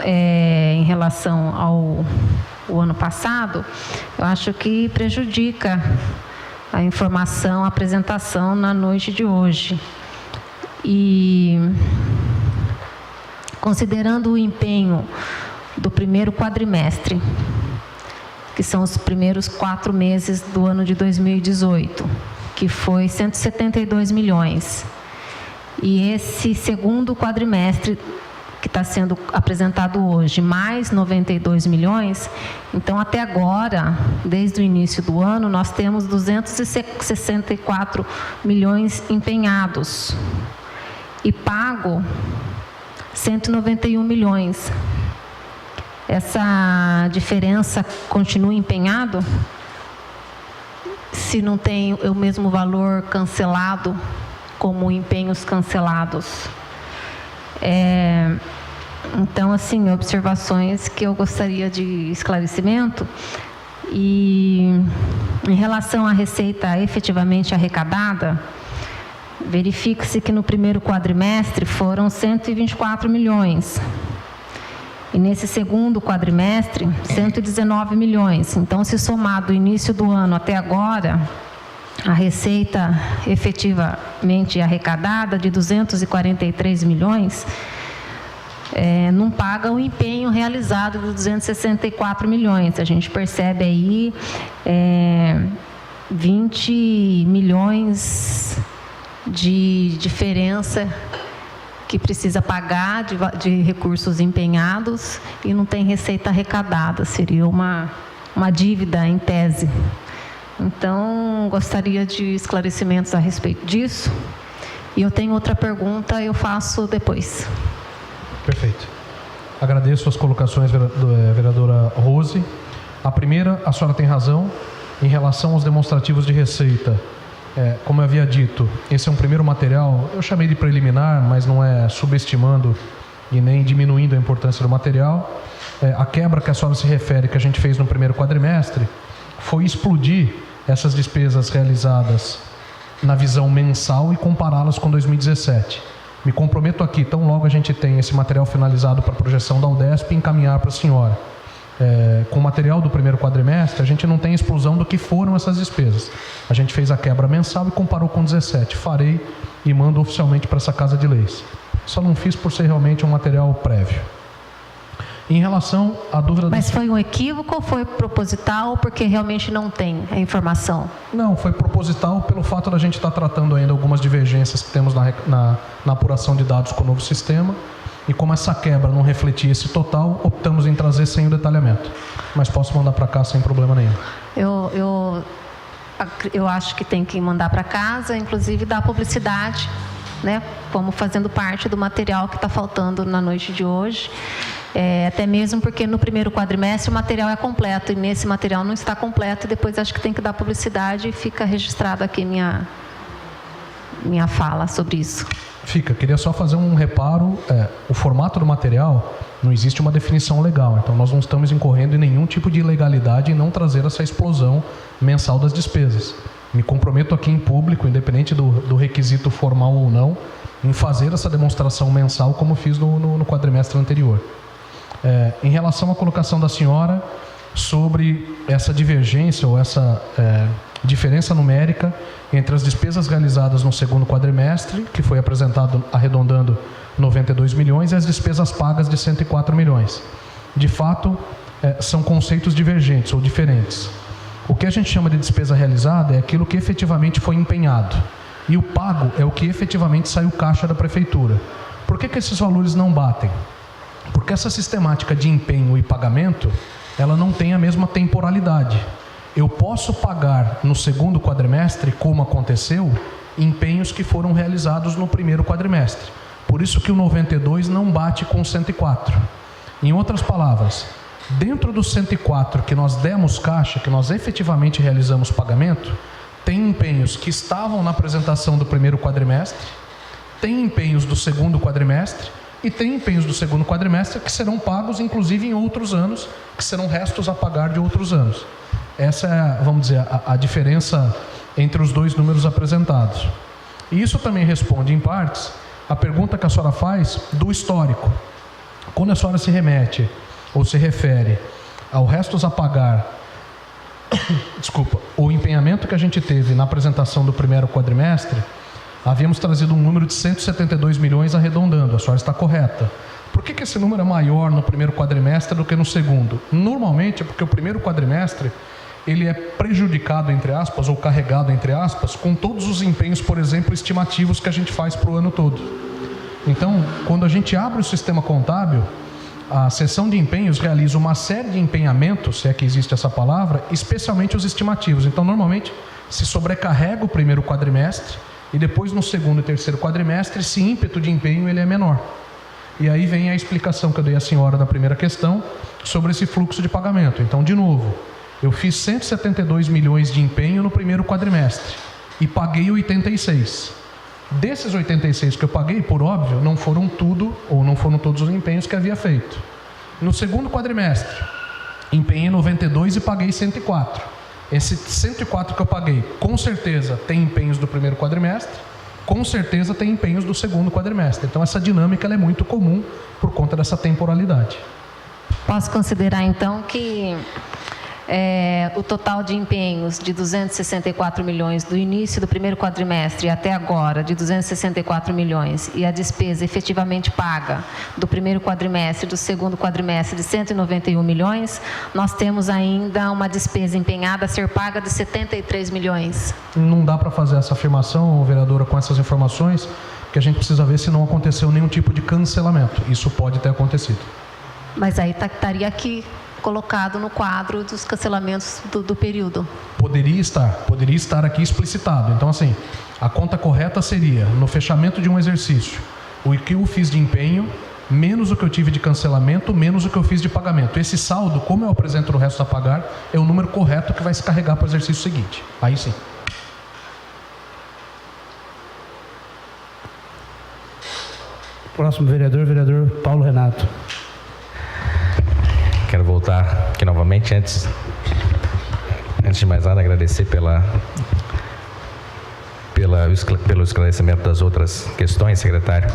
em relação ao ano passado, eu acho que prejudica a informação, a apresentação na noite de hoje. E considerando o empenho do primeiro quadrimestre, que são os primeiros 4 meses do ano de 2018, que foi 172 milhões. E esse segundo quadrimestre, que está sendo apresentado hoje, mais 92 milhões, então até agora, desde o início do ano, nós temos 264 milhões empenhados e pago 191 milhões. Essa diferença continua empenhado? Se não tem o mesmo valor cancelado como empenhos cancelados? Então, assim, observações que eu gostaria de esclarecimento. E em relação à receita efetivamente arrecadada, verifique-se que no primeiro quadrimestre foram 124 milhões. E nesse segundo quadrimestre, 119 milhões. Então, se somar do início do ano até agora, a receita efetivamente arrecadada de 243 milhões não paga o empenho realizado de 264 milhões. A gente percebe aí 20 milhões de diferença que precisa pagar de recursos empenhados e não tem receita arrecadada. Seria uma dívida em tese. Então, gostaria de esclarecimentos a respeito disso. E eu tenho outra pergunta, eu faço depois. Perfeito. Agradeço as colocações, vereadora Rose. A primeira, a senhora tem razão, em relação aos demonstrativos de receita. Como eu havia dito, esse é um primeiro material, eu chamei de preliminar, mas não é subestimando e nem diminuindo a importância do material. A quebra que a senhora se refere, que a gente fez no primeiro quadrimestre, foi explodir essas despesas realizadas na visão mensal e compará-las com 2017. Me comprometo aqui, tão logo a gente tem esse material finalizado para a projeção da UDESP, encaminhar para a senhora. Com o material do primeiro quadrimestre, a gente não tem explosão do que foram essas despesas. A gente fez a quebra mensal e comparou com 17. Farei e mando oficialmente para essa Casa de Leis. Só não fiz por ser realmente um material prévio. Em relação à dúvida... Mas foi um equívoco ou foi proposital, porque realmente não tem a informação? Não, foi proposital pelo fato da gente estar tratando ainda algumas divergências que temos na apuração de dados com o novo sistema. E como essa quebra não refletia esse total, optamos em trazer sem o detalhamento. Mas posso mandar para cá sem problema nenhum. Eu acho que tem que mandar para casa, inclusive dar publicidade, né? Como fazendo parte do material que está faltando na noite de hoje. Até mesmo porque no primeiro quadrimestre o material é completo e nesse material não está completo, e depois acho que tem que dar publicidade e fica registrado aqui minha fala sobre isso. Queria só fazer um reparo, o formato do material, não existe uma definição legal, então nós não estamos incorrendo em nenhum tipo de ilegalidade em não trazer essa explosão mensal das despesas. Me comprometo aqui em público, independente do requisito formal ou não, em fazer essa demonstração mensal como fiz no quadrimestre anterior. Em relação à colocação da senhora sobre essa divergência ou essa diferença numérica entre as despesas realizadas no segundo quadrimestre, que foi apresentado arredondando 92 milhões, e as despesas pagas de 104 milhões. De fato, são conceitos divergentes ou diferentes. O que a gente chama de despesa realizada é aquilo que efetivamente foi empenhado. E o pago é o que efetivamente saiu caixa da prefeitura. Por que esses valores não batem? Porque essa sistemática de empenho e pagamento, ela não tem a mesma temporalidade. Eu posso pagar no segundo quadrimestre, como aconteceu, empenhos que foram realizados no primeiro quadrimestre. Por isso que o 92 não bate com o 104. Em outras palavras, dentro do 104 que nós demos caixa, que nós efetivamente realizamos pagamento, tem empenhos que estavam na apresentação do primeiro quadrimestre, tem empenhos do segundo quadrimestre, e tem empenhos do segundo quadrimestre que serão pagos, inclusive, em outros anos, que serão restos a pagar de outros anos. Essa é, vamos dizer, a diferença entre os dois números apresentados. E isso também responde, em partes, a pergunta que a senhora faz do histórico. Quando a senhora se remete, ou se refere ao restos a pagar, o empenhamento que a gente teve na apresentação do primeiro quadrimestre, havíamos trazido um número de 172 milhões arredondando, a senhora está correta. Por que esse número é maior no primeiro quadrimestre do que no segundo? Normalmente é porque o primeiro quadrimestre ele é prejudicado, entre aspas, ou carregado, entre aspas, com todos os empenhos, por exemplo, estimativos que a gente faz para o ano todo. Então, quando a gente abre o sistema contábil, a seção de empenhos realiza uma série de empenhamentos, se é que existe essa palavra, especialmente os estimativos. Então, normalmente, se sobrecarrega o primeiro quadrimestre e depois no segundo e terceiro quadrimestre, esse ímpeto de empenho ele é menor. E aí vem a explicação que eu dei à senhora na primeira questão sobre esse fluxo de pagamento. Então, de novo, eu fiz 172 milhões de empenho no primeiro quadrimestre e paguei 86. Desses 86 que eu paguei, por óbvio, não foram tudo ou não foram todos os empenhos que havia feito. No segundo quadrimestre, empenhei 92 e paguei 104. Esse 104 que eu paguei, com certeza, tem empenhos do primeiro quadrimestre, com certeza tem empenhos do segundo quadrimestre. Então, essa dinâmica ela é muito comum por conta dessa temporalidade. Posso considerar, então, que o total de empenhos de 264 milhões do início do primeiro quadrimestre até agora, de 264 milhões, e a despesa efetivamente paga do primeiro quadrimestre e do segundo quadrimestre de 191 milhões, nós temos ainda uma despesa empenhada a ser paga de 73 milhões. Não dá para fazer essa afirmação, vereadora, com essas informações, porque a gente precisa ver se não aconteceu nenhum tipo de cancelamento. Isso pode ter acontecido. Mas aí estaria aqui colocado no quadro dos cancelamentos do período. Poderia estar aqui explicitado. Então, assim, a conta correta seria, no fechamento de um exercício, o que eu fiz de empenho, menos o que eu tive de cancelamento, menos o que eu fiz de pagamento. Esse saldo, como eu apresento no resto a pagar, é o número correto que vai se carregar para o exercício seguinte. Aí sim. Próximo vereador Paulo Renato. Quero voltar aqui novamente, antes de mais nada, agradecer pelo esclarecimento das outras questões, secretário.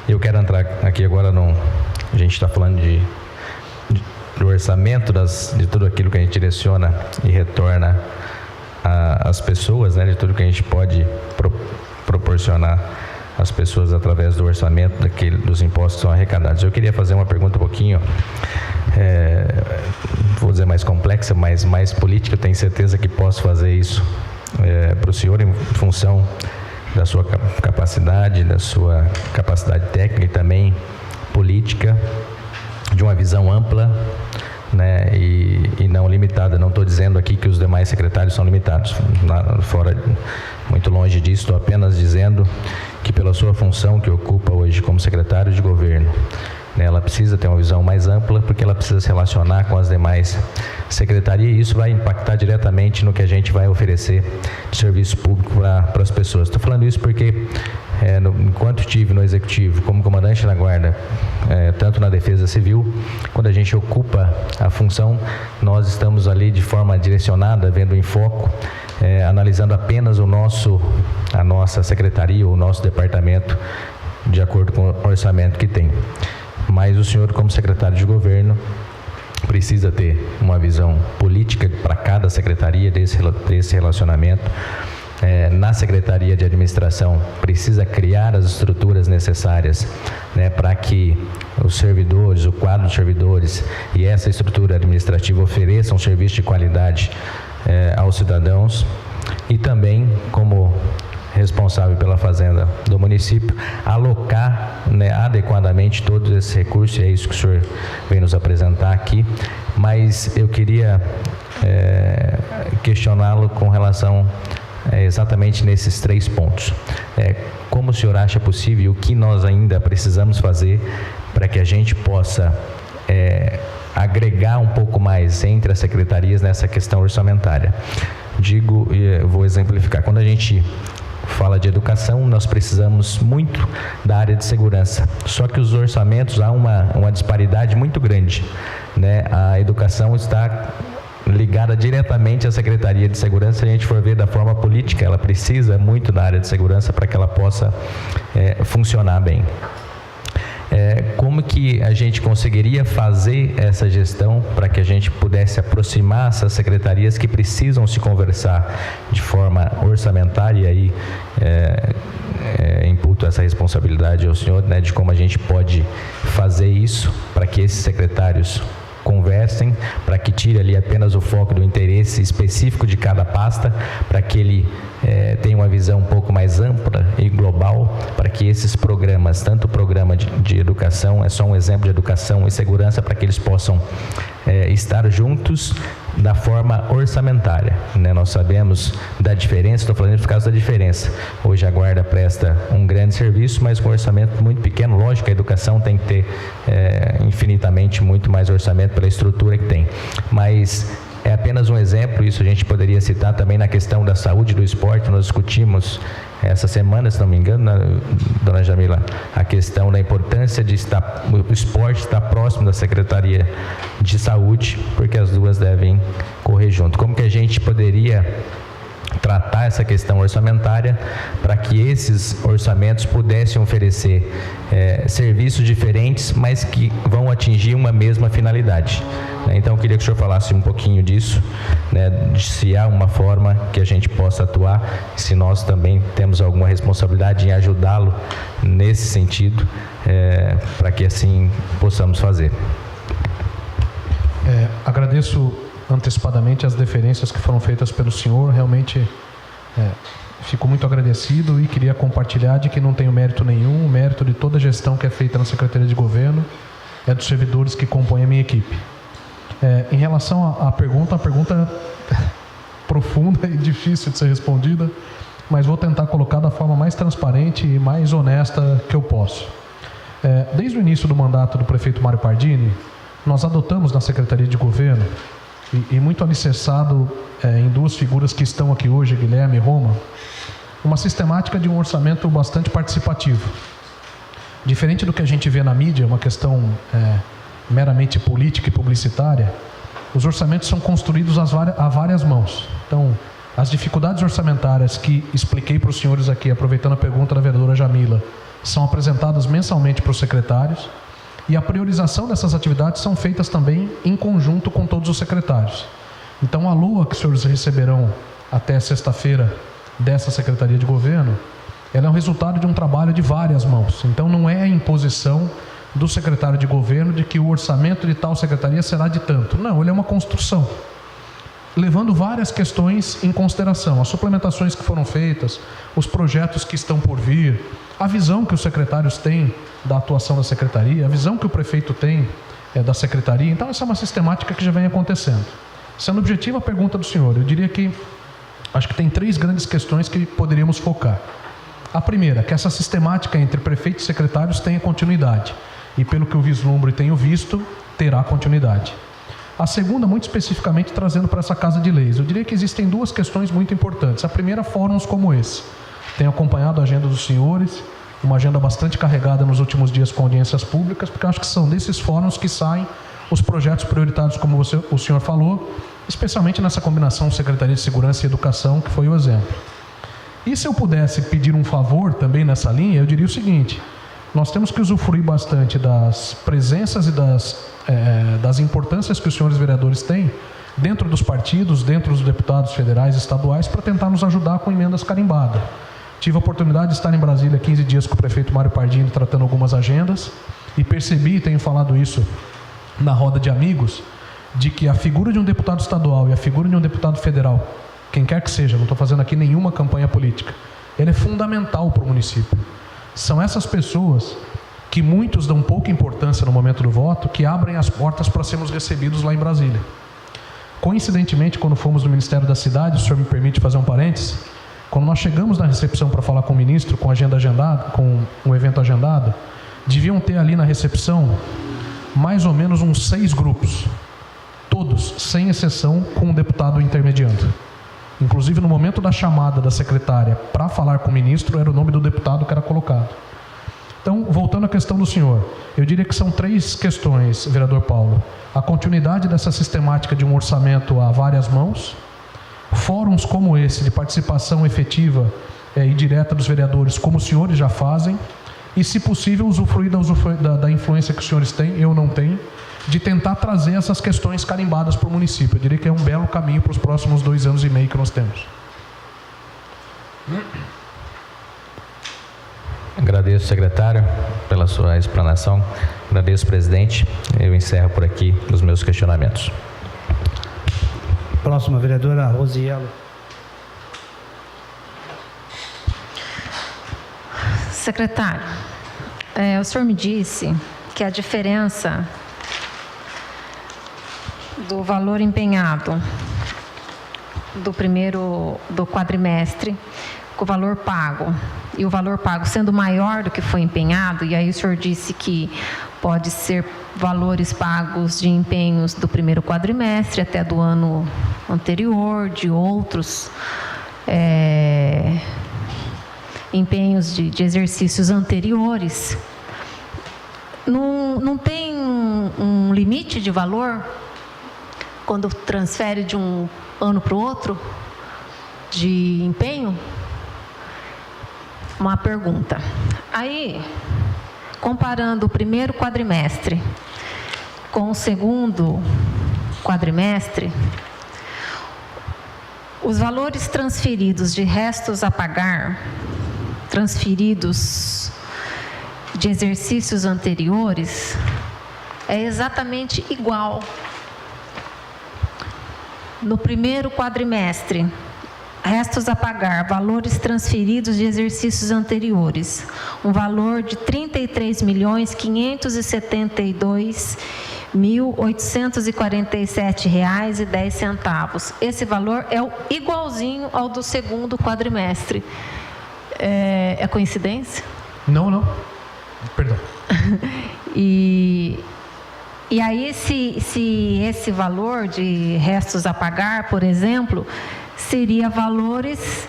Eu quero entrar aqui agora a gente está falando do orçamento, de tudo aquilo que a gente direciona e retorna às pessoas, né, de tudo que a gente pode proporcionar às pessoas através do orçamento dos impostos que são arrecadados. Eu queria fazer uma pergunta um pouquinho, vou dizer mais complexa, mas mais política. Eu tenho certeza que posso fazer isso para o senhor em função da sua capacidade, técnica e também política, de uma visão ampla, né, e não limitada. Não estou dizendo aqui que os demais secretários são limitados, fora, muito longe disso. Estou apenas dizendo que pela sua função que ocupa hoje como secretário de governo, né, ela precisa ter uma visão mais ampla, porque ela precisa se relacionar com as demais secretarias, e isso vai impactar diretamente no que a gente vai oferecer de serviço público para as pessoas. Estou falando isso porque, enquanto estive no Executivo como comandante da Guarda, tanto na Defesa Civil, quando a gente ocupa a função, nós estamos ali de forma direcionada, vendo em foco, analisando apenas a nossa secretaria ou o nosso departamento, de acordo com o orçamento que tem. Mas o senhor, como secretário de governo, precisa ter uma visão política para cada secretaria desse relacionamento. Na Secretaria de Administração, precisa criar as estruturas necessárias, né, para que os servidores, o quadro de servidores e essa estrutura administrativa ofereçam um serviço de qualidade aos cidadãos. E também, como responsável pela fazenda do município, alocar, né, adequadamente todos esses recursos, e é isso que o senhor vem nos apresentar aqui. Mas eu queria questioná-lo com relação exatamente nesses 3 pontos. Como o senhor acha possível, o que nós ainda precisamos fazer para que a gente possa agregar um pouco mais entre as secretarias nessa questão orçamentária? Eu vou exemplificar. Quando a gente fala de educação, nós precisamos muito da área de segurança. Só que os orçamentos, há uma disparidade muito grande, né? A educação está ligada diretamente à Secretaria de Segurança. Se a gente for ver da forma política, ela precisa muito da área de segurança para que ela possa funcionar bem. como que a gente conseguiria fazer essa gestão para que a gente pudesse aproximar essas secretarias que precisam se conversar de forma orçamentária, e aí imputo essa responsabilidade ao senhor, né, de como a gente pode fazer isso para que esses secretários conversem, para que tire ali apenas o foco do interesse específico de cada pasta, para que ele tenha uma visão um pouco mais ampla e global, para que esses programas, tanto o programa de educação, é só um exemplo de educação e segurança, para que eles possam estar juntos da forma orçamentária, né? Nós sabemos da diferença, estou falando por causa da diferença. Hoje a Guarda presta um grande serviço, mas com um orçamento muito pequeno. Lógico que a educação tem que ter infinitamente muito mais orçamento pela estrutura que tem, mas é apenas um exemplo. Isso a gente poderia citar também na questão da saúde e do esporte. Nós discutimos essa semana, se não me engano, dona Jamila, a questão da importância de o esporte estar próximo da Secretaria de Saúde, porque as duas devem correr junto. Como que a gente poderia tratar essa questão orçamentária para que esses orçamentos pudessem oferecer serviços diferentes, mas que vão atingir uma mesma finalidade? Então, eu queria que o senhor falasse um pouquinho disso, né, de se há uma forma que a gente possa atuar, se nós também temos alguma responsabilidade em ajudá-lo nesse sentido, para que assim possamos fazer. Agradeço antecipadamente as deferências que foram feitas pelo senhor. Realmente fico muito agradecido e queria compartilhar de que não tenho mérito nenhum. O mérito de toda a gestão que é feita na Secretaria de Governo é dos servidores que compõem a minha equipe. Em relação à pergunta, profunda e difícil de ser respondida, mas vou tentar colocar da forma mais transparente e mais honesta que eu posso. Desde o início do mandato do prefeito Mário Pardini, nós adotamos na Secretaria de Governo, e muito alicerçado em duas figuras que estão aqui hoje, Guilherme e Roma, uma sistemática de um orçamento bastante participativo. Diferente do que a gente vê na mídia, uma questão meramente política e publicitária, os orçamentos são construídos a várias mãos. Então, as dificuldades orçamentárias que expliquei para os senhores aqui, aproveitando a pergunta da vereadora Jamila, são apresentadas mensalmente para os secretários, e a priorização dessas atividades são feitas também em conjunto com todos os secretários. Então, a LOA que os senhores receberão até sexta-feira dessa Secretaria de Governo, ela é um resultado de um trabalho de várias mãos. Então, não é a imposição do secretário de Governo de que o orçamento de tal secretaria será de tanto. Não, ele é uma construção, levando várias questões em consideração, as suplementações que foram feitas, os projetos que estão por vir, a visão que os secretários têm da atuação da secretaria, a visão que o prefeito tem da secretaria. Então, essa é uma sistemática que já vem acontecendo. Sendo objetiva a pergunta do senhor, eu diria que acho que tem 3 grandes questões que poderíamos focar. A primeira, que essa sistemática entre prefeito e secretários tenha continuidade, e pelo que eu vislumbro e tenho visto, terá continuidade. A segunda, muito especificamente, trazendo para essa Casa de Leis, eu diria que existem 2 questões muito importantes. A primeira, fóruns como esse. Tenho acompanhado a agenda dos senhores, uma agenda bastante carregada nos últimos dias com audiências públicas, porque eu acho que são desses fóruns que saem os projetos prioritários, como o senhor falou, especialmente nessa combinação Secretaria de Segurança e Educação, que foi o exemplo. E se eu pudesse pedir um favor também nessa linha, eu diria o seguinte: nós temos que usufruir bastante das presenças e das importâncias que os senhores vereadores têm dentro dos partidos, dentro dos deputados federais e estaduais, para tentar nos ajudar com emendas carimbadas. Tive a oportunidade de estar em Brasília 15 dias com o prefeito Mário Pardini tratando algumas agendas e percebi, tenho falado isso na roda de amigos, de que a figura de um deputado estadual e a figura de um deputado federal, quem quer que seja, não estou fazendo aqui nenhuma campanha política, ele é fundamental para o município. São essas pessoas que muitos dão pouca importância no momento do voto, que abrem as portas para sermos recebidos lá em Brasília. Coincidentemente, quando fomos no Ministério da Cidade, o senhor me permite fazer um parênteses, quando nós chegamos na recepção para falar com o ministro, com a agenda agendada, com um evento agendado, deviam ter ali na recepção mais ou menos uns 6 grupos, todos, sem exceção, com um deputado intermediando. Inclusive, no momento da chamada da secretária para falar com o ministro, era o nome do deputado que era colocado. Então, voltando à questão do senhor, eu diria que são 3 questões, vereador Paulo. A continuidade dessa sistemática de um orçamento a várias mãos, fóruns como esse, de participação efetiva e direta dos vereadores, como os senhores já fazem, e, se possível, usufruir da influência que os senhores têm, eu não tenho, de tentar trazer essas questões carimbadas para o município. Eu diria que é um belo caminho para os próximos 2 anos e meio que nós temos. Agradeço, secretário, pela sua explanação. Agradeço, presidente. Eu encerro por aqui os meus questionamentos. Próxima, vereadora Rosielo. Secretário, o senhor me disse que a diferença do valor empenhado do quadrimestre com o valor pago, e o valor pago sendo maior do que foi empenhado, e aí o senhor disse que pode ser valores pagos de empenhos do primeiro quadrimestre até do ano anterior, de outros empenhos de exercícios anteriores. Não tem um limite de valor quando transfere de um ano para o outro de empenho? Uma pergunta. Aí, comparando o primeiro quadrimestre com o segundo quadrimestre, os valores transferidos de restos a pagar, transferidos de exercícios anteriores, é exatamente igual. No primeiro quadrimestre, restos a pagar, valores transferidos de exercícios anteriores, um valor de R$ 33.572.847,10. Esse valor é igualzinho ao do segundo quadrimestre. É coincidência? Não. Perdão. E aí, se esse valor de restos a pagar, por exemplo, seria valores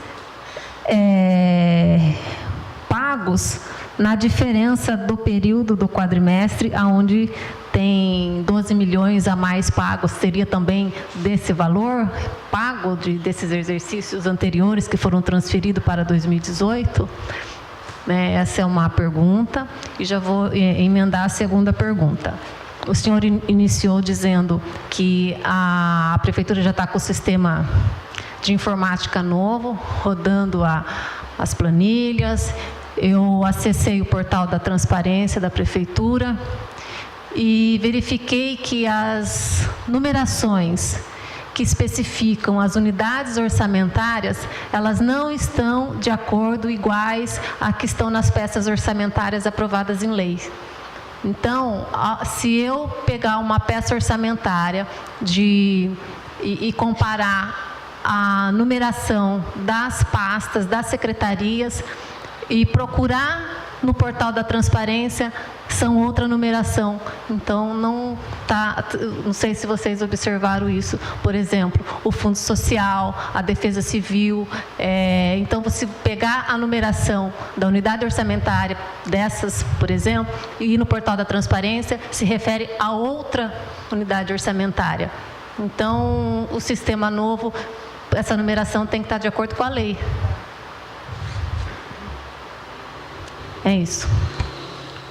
pagos na diferença do período do quadrimestre, onde tem 12 milhões a mais pagos, seria também desse valor pago desses exercícios anteriores que foram transferidos para 2018? Essa é uma pergunta, e já vou emendar a segunda pergunta. O senhor iniciou dizendo que a prefeitura já está com o sistema de informática novo, rodando as planilhas. Eu acessei o portal da transparência da prefeitura e verifiquei que as numerações que especificam as unidades orçamentárias, elas não estão de acordo iguais a que estão nas peças orçamentárias aprovadas em lei. Então, se eu pegar uma peça orçamentária e comparar a numeração das pastas, das secretarias, e procurar no portal da transparência, são outra numeração. Então, não sei se vocês observaram isso. Por exemplo, o Fundo Social, a Defesa Civil. Então, você pegar a numeração da unidade orçamentária dessas, por exemplo, e ir no portal da transparência, se refere a outra unidade orçamentária. Então, o sistema novo, essa numeração tem que estar de acordo com a lei. É isso.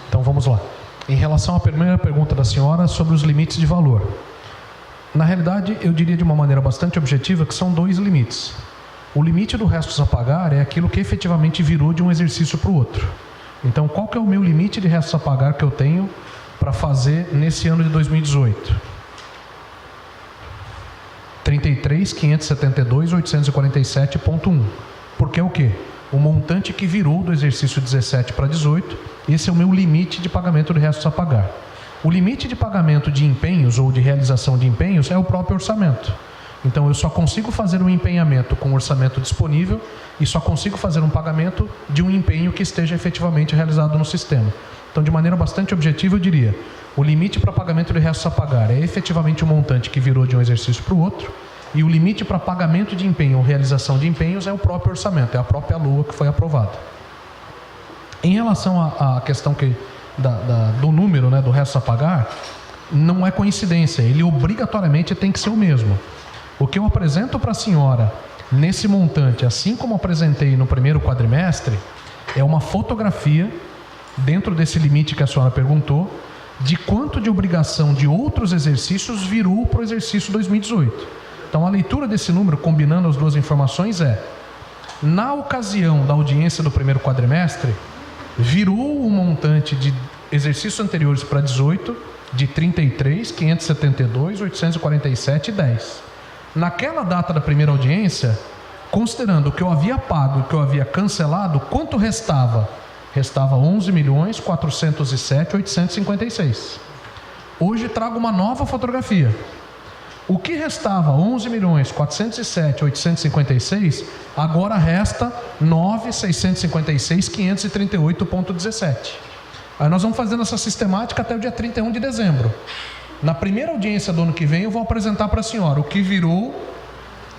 Então vamos lá. Em relação à primeira pergunta da senhora sobre os limites de valor. Na realidade, eu diria de uma maneira bastante objetiva que são 2 limites. O limite do restos a pagar é aquilo que efetivamente virou de um exercício para o outro. Então, qual que é o meu limite de restos a pagar que eu tenho para fazer nesse ano de 2018? 33.572.847,1. Porque é o quê? O montante que virou do exercício 17 para 18, esse é o meu limite de pagamento de restos a pagar. O limite de pagamento de empenhos ou de realização de empenhos é o próprio orçamento. Então, eu só consigo fazer um empenhamento com o orçamento disponível e só consigo fazer um pagamento de um empenho que esteja efetivamente realizado no sistema. Então, de maneira bastante objetiva, eu diria, o limite para pagamento de restos a pagar é efetivamente o montante que virou de um exercício para o outro, e o limite para pagamento de empenho ou realização de empenhos é o próprio orçamento, é a própria LOA que foi aprovada. Em relação à questão do número, do resto a pagar, não é coincidência, ele obrigatoriamente tem que ser o mesmo. O que eu apresento para a senhora nesse montante, assim como apresentei no primeiro quadrimestre, é uma fotografia dentro desse limite que a senhora perguntou, de quanto de obrigação de outros exercícios virou para o exercício 2018. Então, a leitura desse número, combinando as duas informações, na ocasião da audiência do primeiro quadrimestre, virou o montante de exercícios anteriores para 18 de 33.572.847,10. Naquela data da primeira audiência, considerando o que eu havia pago e o que eu havia cancelado, quanto restava? Restava 11.407.856. Hoje trago uma nova fotografia. O que restava 11.407.856, agora resta 9.656.538,17. Aí nós vamos fazendo essa sistemática até o dia 31 de dezembro. Na primeira audiência do ano que vem, eu vou apresentar para a senhora o que virou,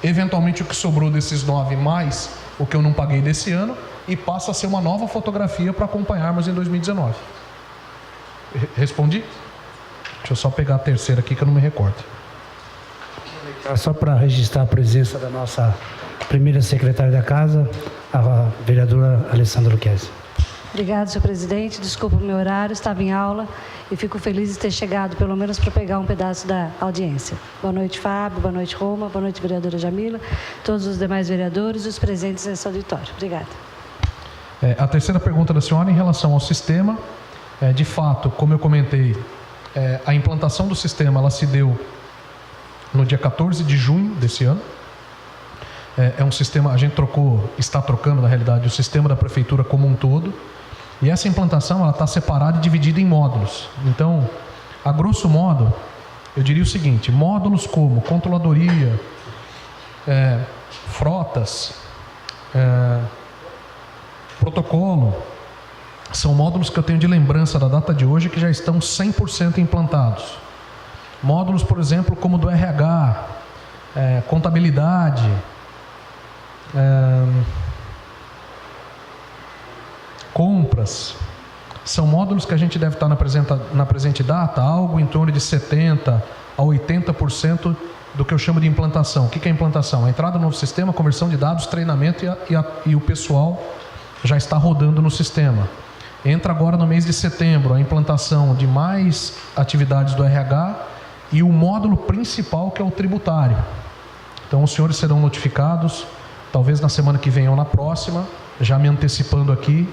eventualmente o que sobrou desses 9 mais o que eu não paguei desse ano, e passa a ser uma nova fotografia para acompanharmos em 2019. Respondi? Deixa eu só pegar a terceira aqui que eu não me recordo. Só para registrar a presença da nossa primeira secretária da Casa, a vereadora Alessandra Lucchesi. Obrigada, senhor presidente. Desculpa o meu horário, estava em aula e fico feliz de ter chegado, pelo menos para pegar um pedaço da audiência. Boa noite, Fábio. Boa noite, Roma. Boa noite, vereadora Jamila. Todos os demais vereadores e os presentes nesse auditório. Obrigada. A terceira pergunta da senhora em relação ao sistema. De fato, como eu comentei, a implantação do sistema ela se deu no dia 14 de junho desse ano. É um sistema, a gente está trocando na realidade o sistema da prefeitura como um todo. E essa implantação ela está separada e dividida em módulos. Então, a grosso modo, eu diria o seguinte: módulos como controladoria, frotas, protocolo, são módulos que eu tenho de lembrança da data de hoje que já estão 100% implantados. Módulos, por exemplo, como do RH, contabilidade, compras, são módulos que a gente deve estar na presente data, algo em torno de 70% a 80% do que eu chamo de implantação. O que é implantação? A entrada no novo sistema, conversão de dados, treinamento e o pessoal já está rodando no sistema. Entra agora no mês de setembro a implantação de mais atividades do RH e o módulo principal, que é o tributário. Então os senhores serão notificados, talvez na semana que vem ou na próxima, já me antecipando aqui.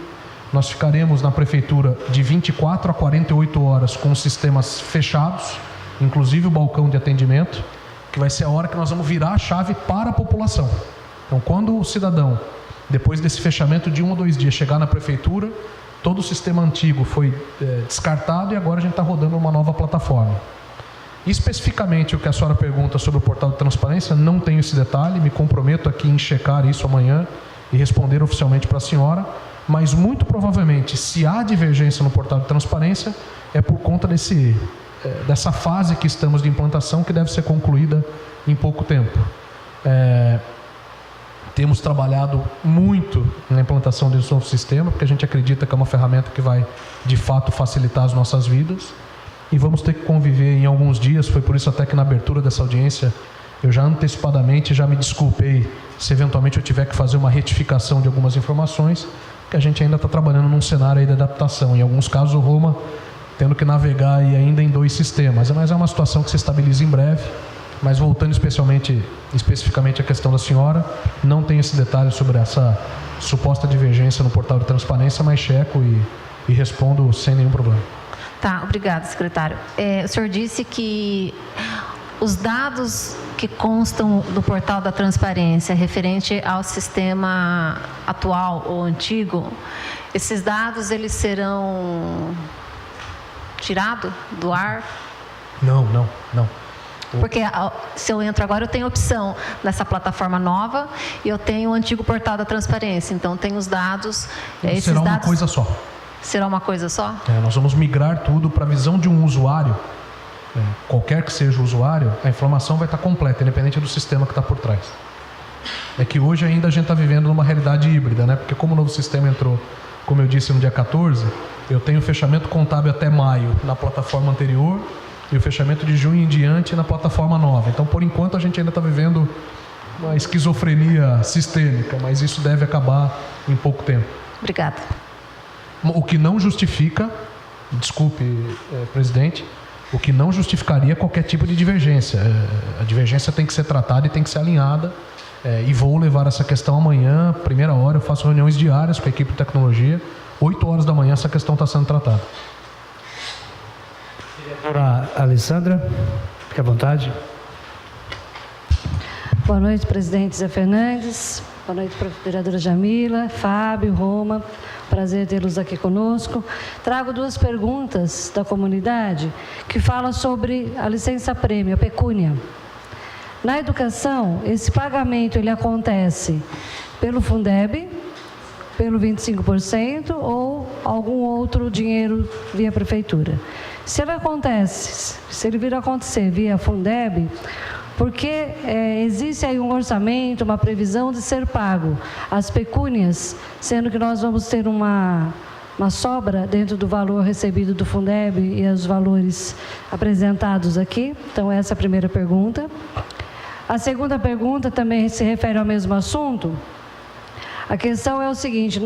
Nós ficaremos na prefeitura de 24 a 48 horas com os sistemas fechados, inclusive o balcão de atendimento, que vai ser a hora que nós vamos virar a chave para a população. Então, quando o cidadão, depois desse fechamento de 1 ou 2 dias, chegar na prefeitura, todo o sistema antigo foi descartado e agora a gente está rodando uma nova plataforma. Especificamente o que a senhora pergunta sobre o portal de transparência, não tenho esse detalhe, me comprometo aqui em checar isso amanhã e responder oficialmente para a senhora, mas muito provavelmente, se há divergência no portal de transparência, é por conta dessa fase que estamos de implantação, que deve ser concluída em pouco tempo. Temos trabalhado muito na implantação desse novo sistema, porque a gente acredita que é uma ferramenta que vai, de fato, facilitar as nossas vidas. E vamos ter que conviver em alguns dias, foi por isso até que na abertura dessa audiência, eu já antecipadamente já me desculpei se eventualmente eu tiver que fazer uma retificação de algumas informações, que a gente ainda está trabalhando num cenário aí de adaptação. Em alguns casos, o Roma tendo que navegar aí ainda em 2 sistemas. Mas é uma situação que se estabiliza em breve. Mas voltando especificamente à questão da senhora, não tenho esse detalhe sobre essa suposta divergência no portal de transparência, mas checo e respondo sem nenhum problema. Tá, obrigada, secretário. O senhor disse que os dados que constam do portal da transparência referente ao sistema atual ou antigo, esses dados eles serão tirados do ar? Não. Porque se eu entro agora, eu tenho opção nessa plataforma nova e eu tenho o antigo portal da transparência. Então, tem os dados. Será uma coisa só. Será uma coisa só? Nós vamos migrar tudo para a visão de um usuário. Qualquer que seja o usuário, a informação vai estar completa, independente do sistema que está por trás. É que hoje ainda a gente está vivendo numa realidade híbrida, né? Porque como o novo sistema entrou, como eu disse, no dia 14, eu tenho o fechamento contábil até maio na plataforma anterior e o fechamento de junho em diante na plataforma nova. Então, por enquanto, a gente ainda está vivendo uma esquizofrenia sistêmica, mas isso deve acabar em pouco tempo. Obrigada. O que não justifica, desculpe, presidente, o que não justificaria qualquer tipo de divergência. A divergência tem que ser tratada e tem que ser alinhada. E vou levar essa questão amanhã, primeira hora, eu faço reuniões diárias com a equipe de tecnologia, 8 horas da manhã essa questão está sendo tratada. Vereadora Alessandra, fique à vontade. Boa noite, presidente Zé Fernandes. Boa noite, vereadora Jamila, Fábio, Roma. Prazer tê-los aqui conosco. Trago 2 perguntas da comunidade que falam sobre a licença-prêmio, a pecúnia. Na educação, esse pagamento ele acontece pelo Fundeb, pelo 25% ou algum outro dinheiro via prefeitura. Se ele vir a acontecer via Fundeb, porque existe aí um orçamento, uma previsão de ser pago as pecúnias, sendo que nós vamos ter uma sobra dentro do valor recebido do Fundeb e os valores apresentados aqui. Então, essa é a primeira pergunta. A segunda pergunta também se refere ao mesmo assunto. A questão é o seguinte,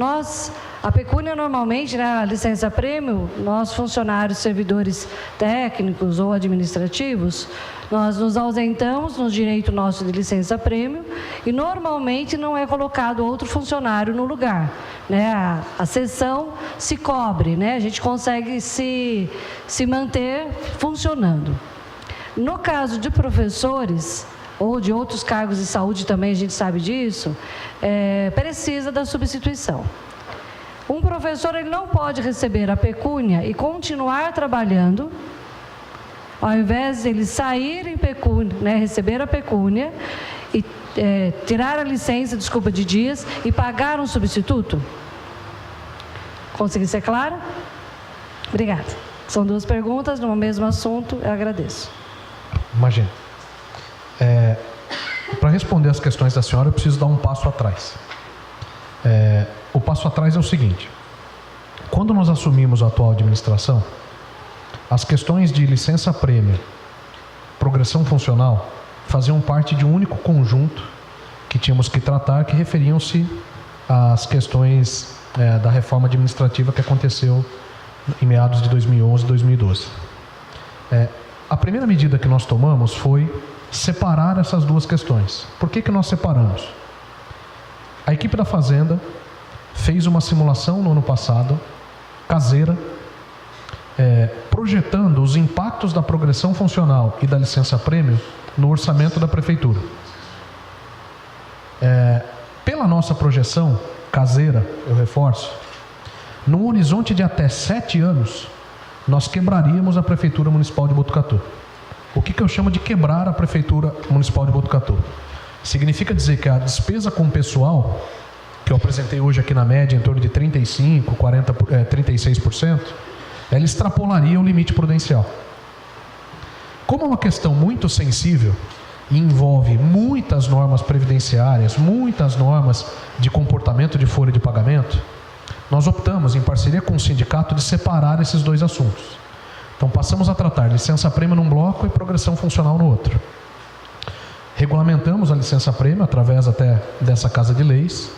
a pecúnia normalmente, né, a licença-prêmio, nós funcionários, servidores técnicos ou administrativos, nós nos ausentamos no direito nosso de licença-prêmio e normalmente não é colocado outro funcionário no lugar, né? A sessão se cobre, né? A gente consegue se manter funcionando. No caso de professores ou de outros cargos de saúde também, a gente sabe disso, precisa da substituição. Um professor ele não pode receber a pecúnia e continuar trabalhando, ao invés de ele sair em pecúnia, né, receber a pecúnia e tirar a licença, de dias e pagar um substituto? Consegui ser clara? Obrigada. São 2 perguntas no mesmo assunto, eu agradeço. Imagina. Para responder as questões da senhora, eu preciso dar um passo atrás. O passo atrás é o seguinte: quando nós assumimos a atual administração, as questões de licença-prêmio, progressão funcional, faziam parte de um único conjunto que tínhamos que tratar, que referiam-se às questões da reforma administrativa que aconteceu em meados de 2011 e 2012. A primeira medida que nós tomamos foi separar essas 2 questões. Por que nós separamos? A equipe da Fazenda fez uma simulação no ano passado, caseira, projetando os impactos da progressão funcional e da licença-prêmio no orçamento da Prefeitura. Pela nossa projeção caseira, eu reforço, num horizonte de até 7 anos, nós quebraríamos a Prefeitura Municipal de Botucatu. O que eu chamo de quebrar a Prefeitura Municipal de Botucatu? Significa dizer que a despesa com o pessoal, que eu apresentei hoje aqui na média, em torno de 35%, 36%, ela extrapolaria o limite prudencial. Como é uma questão muito sensível e envolve muitas normas previdenciárias, muitas normas de comportamento de folha de pagamento, nós optamos, em parceria com o sindicato, de separar esses 2 assuntos. Então, passamos a tratar licença-prêmio num bloco e progressão funcional no outro. Regulamentamos a licença-prêmio através até dessa Casa de Leis.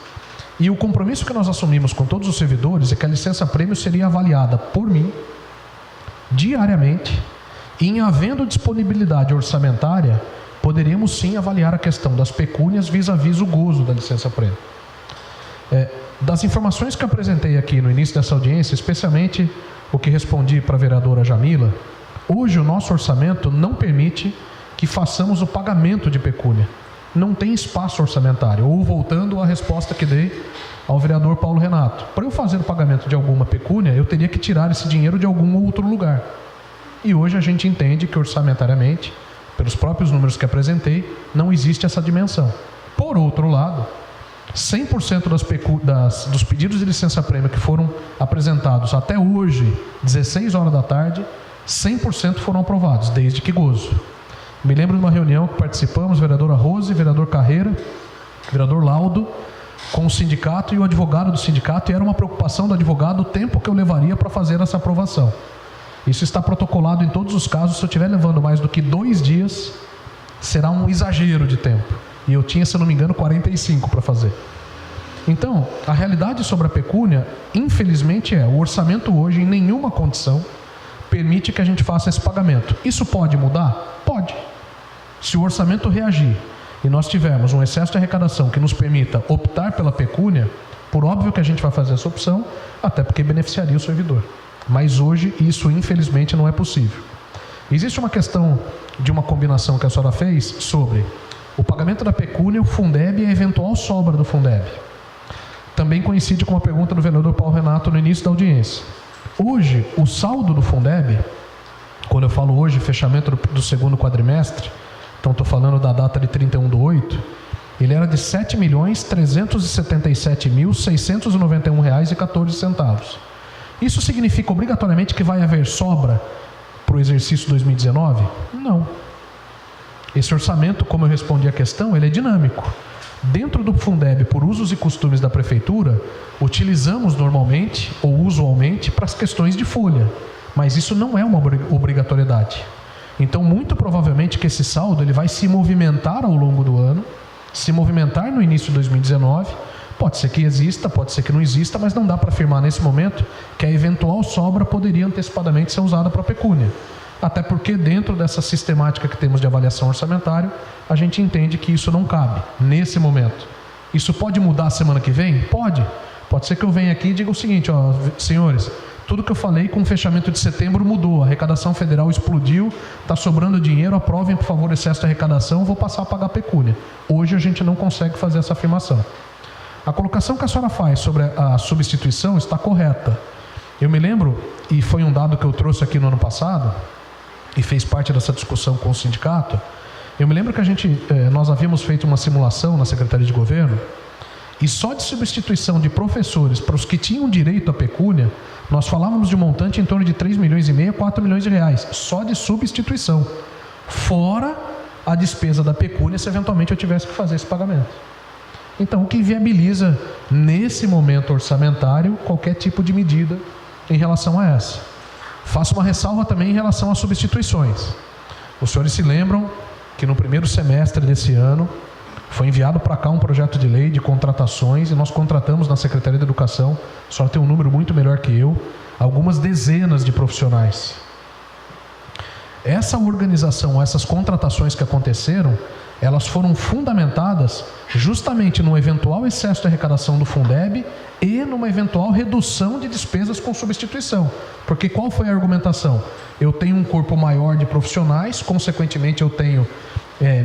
E o compromisso que nós assumimos com todos os servidores é que a licença-prêmio seria avaliada por mim, diariamente, e em havendo disponibilidade orçamentária, poderíamos sim avaliar a questão das pecúnias vis-à-vis o gozo da licença-prêmio. Das informações que eu apresentei aqui no início dessa audiência, especialmente o que respondi para a vereadora Jamila, hoje o nosso orçamento não permite que façamos o pagamento de pecúnia. Não tem espaço orçamentário. Ou voltando à resposta que dei ao vereador Paulo Renato. Para eu fazer o pagamento de alguma pecúnia, eu teria que tirar esse dinheiro de algum outro lugar. E hoje a gente entende que orçamentariamente, pelos próprios números que apresentei, não existe essa dimensão. Por outro lado, 100% dos pedidos de licença-prêmio que foram apresentados até hoje, 16 horas da tarde, 100% foram aprovados, desde que gozo. Me lembro de uma reunião que participamos, vereadora Rose, vereador Carreira, vereador Laudo, com o sindicato e o advogado do sindicato, e era uma preocupação do advogado o tempo que eu levaria para fazer essa aprovação. Isso está protocolado em todos os casos. Se eu estiver levando mais do que 2 dias, será um exagero de tempo. E eu tinha, se não me engano, 45 para fazer. Então, a realidade sobre a pecúnia, infelizmente, o orçamento hoje, em nenhuma condição, permite que a gente faça esse pagamento. Isso pode mudar? Pode. Se o orçamento reagir e nós tivermos um excesso de arrecadação que nos permita optar pela pecúnia, por óbvio que a gente vai fazer essa opção, até porque beneficiaria o servidor. Mas hoje isso, infelizmente, não é possível. Existe uma questão de uma combinação que a senhora fez sobre o pagamento da pecúnia, o Fundeb e a eventual sobra do Fundeb. Também coincide com a pergunta do vereador Paulo Renato no início da audiência. Hoje, o saldo do Fundeb, quando eu falo hoje, fechamento do segundo quadrimestre, então estou falando da data de 31/8, ele era de R$ 7.377.691,14. Isso significa obrigatoriamente que vai haver sobra para o exercício 2019? Não. Esse orçamento, como eu respondi a questão, ele é dinâmico. Dentro do Fundeb, por usos e costumes da Prefeitura, utilizamos normalmente ou usualmente para as questões de folha, mas isso não é uma obrigatoriedade. Então, muito provavelmente que esse saldo ele vai se movimentar ao longo do ano, se movimentar no início de 2019, pode ser que exista, pode ser que não exista, mas não dá para afirmar nesse momento que a eventual sobra poderia antecipadamente ser usada para a pecúnia. Até porque dentro dessa sistemática que temos de avaliação orçamentária, a gente entende que isso não cabe nesse momento. Isso pode mudar semana que vem? Pode. Pode ser que eu venha aqui e diga o seguinte, senhores, tudo que eu falei com o fechamento de setembro mudou, a arrecadação federal explodiu, está sobrando dinheiro, aprovem por favor o excesso de arrecadação, vou passar a pagar a pecúnia. Hoje a gente não consegue fazer essa afirmação. A colocação que a senhora faz sobre a substituição está correta. Eu me lembro, e foi um dado que eu trouxe aqui no ano passado, e fez parte dessa discussão com o sindicato, eu me lembro que nós havíamos feito uma simulação na Secretaria de Governo, e só de substituição de professores para os que tinham direito à pecúnia, nós falávamos de um montante em torno de 3,5 milhões, 4 milhões de reais, só de substituição, fora a despesa da pecúnia se eventualmente eu tivesse que fazer esse pagamento. Então, o que viabiliza, nesse momento orçamentário, qualquer tipo de medida em relação a essa. Faço uma ressalva também em relação às substituições. Os senhores se lembram que no primeiro semestre desse ano foi enviado para cá um projeto de lei de contratações e nós contratamos na Secretaria de Educação, a senhora tem um número muito melhor que eu, algumas dezenas de profissionais. Essa organização, essas contratações que aconteceram, elas foram fundamentadas justamente no eventual excesso de arrecadação do Fundeb e numa eventual redução de despesas com substituição. Porque qual foi a argumentação? Eu tenho um corpo maior de profissionais, consequentemente eu tenho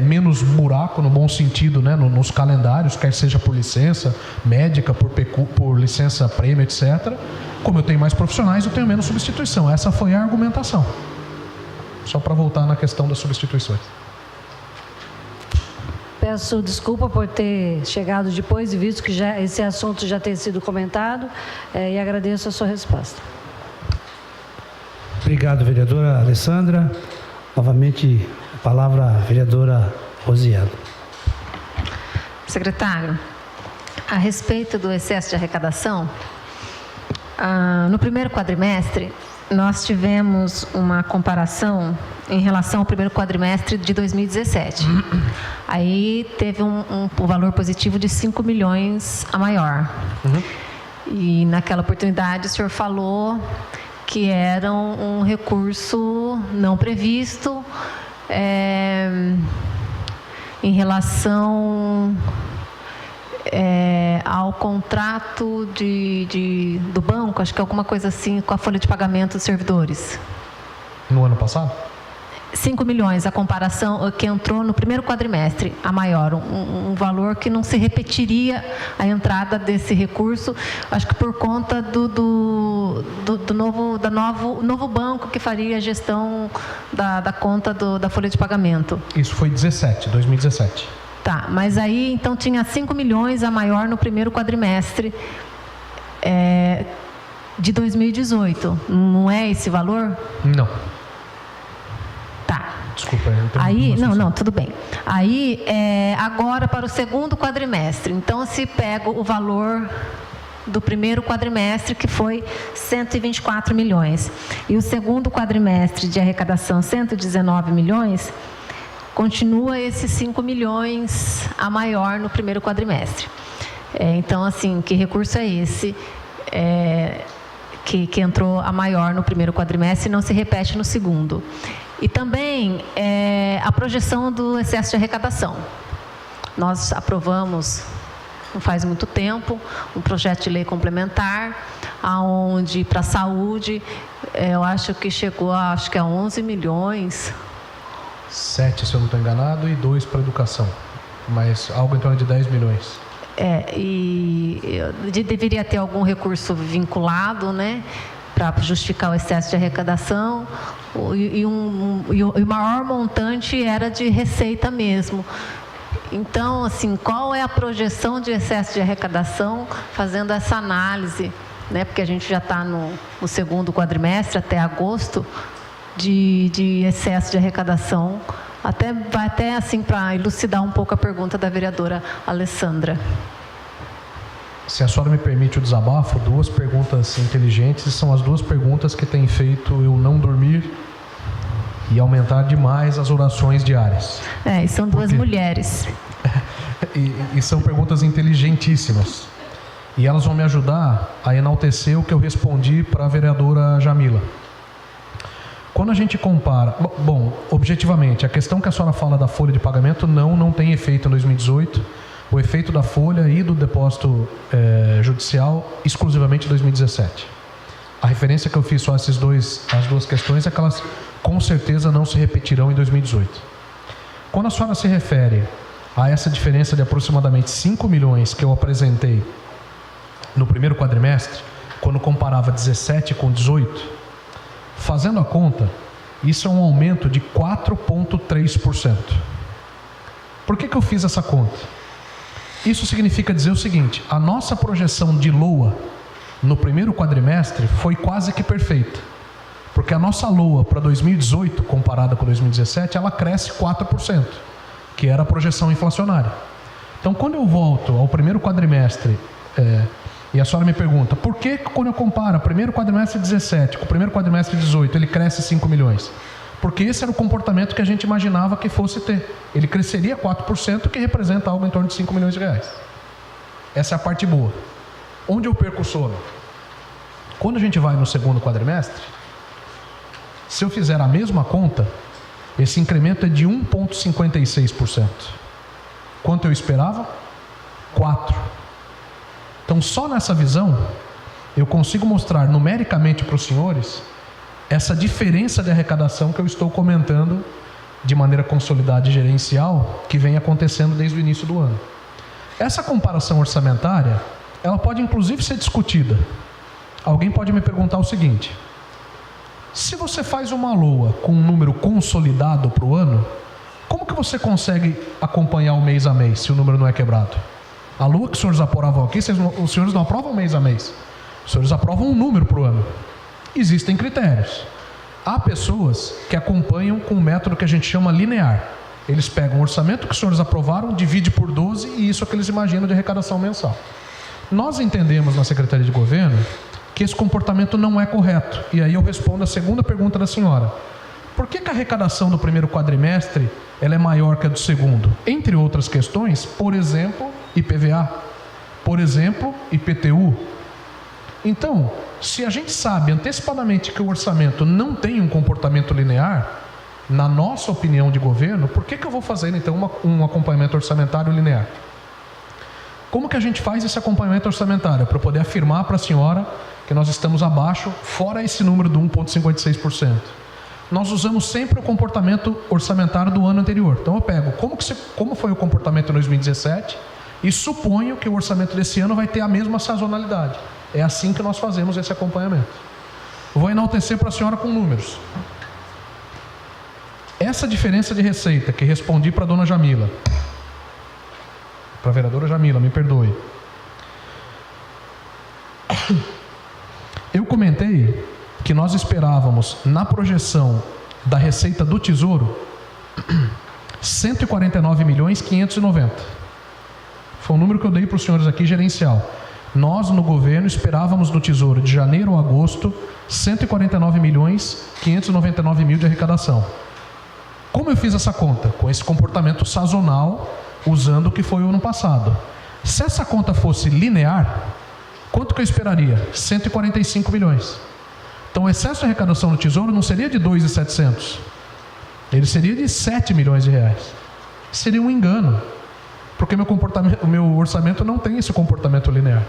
menos buraco, no bom sentido, né, nos calendários, quer seja por licença médica, por licença prêmio, etc. Como eu tenho mais profissionais, eu tenho menos substituição. Essa foi a argumentação. Só para voltar na questão das substituições. Peço desculpa por ter chegado depois e visto que esse assunto já tem sido comentado e agradeço a sua resposta. Obrigado, vereadora Alessandra. Novamente, a palavra à vereadora Rosiana. Secretário, a respeito do excesso de arrecadação, no primeiro quadrimestre, nós tivemos uma comparação em relação ao primeiro quadrimestre de 2017. Aí teve um valor positivo de 5 milhões a maior. E naquela oportunidade o senhor falou que era um recurso não previsto em relação ao contrato do banco, acho que é alguma coisa assim, com a folha de pagamento dos servidores. No ano passado? 5 milhões, a comparação que entrou no primeiro quadrimestre, a maior, um valor que não se repetiria a entrada desse recurso, acho que por conta do novo banco que faria a gestão da conta da folha de pagamento. Isso foi 2017. Tá, mas aí então tinha 5 milhões a maior no primeiro quadrimestre de 2018, não é esse valor? Não. Tá. Desculpa. Aí, não, tudo bem. Aí, agora para o segundo quadrimestre, então se pega o valor do primeiro quadrimestre, que foi 124 milhões, e o segundo quadrimestre de arrecadação, 119 milhões, continua esses 5 milhões a maior no primeiro quadrimestre. Então, assim, que recurso é esse que entrou a maior no primeiro quadrimestre e não se repete no segundo? E também a projeção do excesso de arrecadação. Nós aprovamos, não faz muito tempo, um projeto de lei complementar, onde para a saúde, eu acho que chegou a 11 milhões. 7, se eu não estou enganado, e 2 para educação, mas algo em torno de 10 milhões. Deveria ter algum recurso vinculado, né, para justificar o excesso de arrecadação, e o maior montante era de receita mesmo. Então, assim, qual é a projeção de excesso de arrecadação fazendo essa análise, né, porque a gente já está no segundo quadrimestre, até agosto, de excesso de arrecadação, até assim, para elucidar um pouco a pergunta da vereadora Alessandra. Se a senhora me permite o desabafo, 2 perguntas inteligentes, e são as 2 perguntas que têm feito eu não dormir e aumentar demais as orações diárias. E são 2 mulheres. E são perguntas inteligentíssimas. E elas vão me ajudar a enaltecer o que eu respondi para a vereadora Jamila. Quando a gente compara... Bom, objetivamente, a questão que a senhora fala da folha de pagamento não tem efeito em 2018. O efeito da folha e do depósito judicial exclusivamente em 2017. A referência que eu fiz só as 2 questões é que elas com certeza não se repetirão em 2018. Quando a senhora se refere a essa diferença de aproximadamente 5 milhões que eu apresentei no primeiro quadrimestre, quando comparava 17 com 18, fazendo a conta, isso é um aumento de 4,3%. Por que eu fiz essa conta? Isso significa dizer o seguinte: a nossa projeção de LOA no primeiro quadrimestre foi quase que perfeita, porque a nossa LOA para 2018, comparada com 2017, ela cresce 4%, que era a projeção inflacionária. Então, quando eu volto ao primeiro quadrimestre, e a senhora me pergunta, por que quando eu comparo o primeiro quadrimestre de 17 com o primeiro quadrimestre de 18, ele cresce 5 milhões? Porque esse era o comportamento que a gente imaginava que fosse ter. Ele cresceria 4%, que representa algo em torno de 5 milhões de reais. Essa é a parte boa. Onde eu perco o sono? Quando a gente vai no segundo quadrimestre, se eu fizer a mesma conta, esse incremento é de 1,56%. Quanto eu esperava? 4%. Então, só nessa visão, eu consigo mostrar numericamente para os senhores essa diferença de arrecadação que eu estou comentando de maneira consolidada e gerencial, que vem acontecendo desde o início do ano. Essa comparação orçamentária, ela pode inclusive ser discutida. Alguém pode me perguntar o seguinte: se você faz uma LOA com um número consolidado para o ano, como que você consegue acompanhar o mês a mês, se o número não é quebrado? A LOA que os senhores aprovam aqui, os senhores não aprovam mês a mês. Os senhores aprovam um número para o ano. Existem critérios. Há pessoas que acompanham com um método que a gente chama linear. Eles pegam o orçamento que os senhores aprovaram, dividem por 12 e isso é o que eles imaginam de arrecadação mensal. Nós entendemos na Secretaria de Governo que esse comportamento não é correto. E aí eu respondo a segunda pergunta da senhora. Por que a arrecadação do primeiro quadrimestre ela é maior que a do segundo? Entre outras questões, por exemplo, IPVA, por exemplo, IPTU. Então, se a gente sabe antecipadamente que o orçamento não tem um comportamento linear, na nossa opinião de governo, por que eu vou fazer então um acompanhamento orçamentário linear? Como que a gente faz esse acompanhamento orçamentário? Para eu poder afirmar para a senhora que nós estamos abaixo, fora esse número do 1,56%. Nós usamos sempre o comportamento orçamentário do ano anterior. Então eu pego como foi o comportamento em 2017 e suponho que o orçamento desse ano vai ter a mesma sazonalidade. É assim que nós fazemos esse acompanhamento. Vou enaltecer para a senhora com números. Essa diferença de receita que respondi para a dona Jamila, para a vereadora Jamila, me perdoe. Eu comentei que nós esperávamos, na projeção da receita do Tesouro, 149.590. Foi o número que eu dei para os senhores aqui, gerencial. Nós, no governo, esperávamos do Tesouro, de janeiro a agosto, 149.599.000 de arrecadação. Como eu fiz essa conta? Com esse comportamento sazonal, usando o que foi o ano passado. Se essa conta fosse linear, quanto que eu esperaria? 145 milhões. Então o excesso de arrecadação no Tesouro não seria de 2.700, ele seria de 7 milhões de reais. Seria um engano, porque o meu orçamento não tem esse comportamento linear.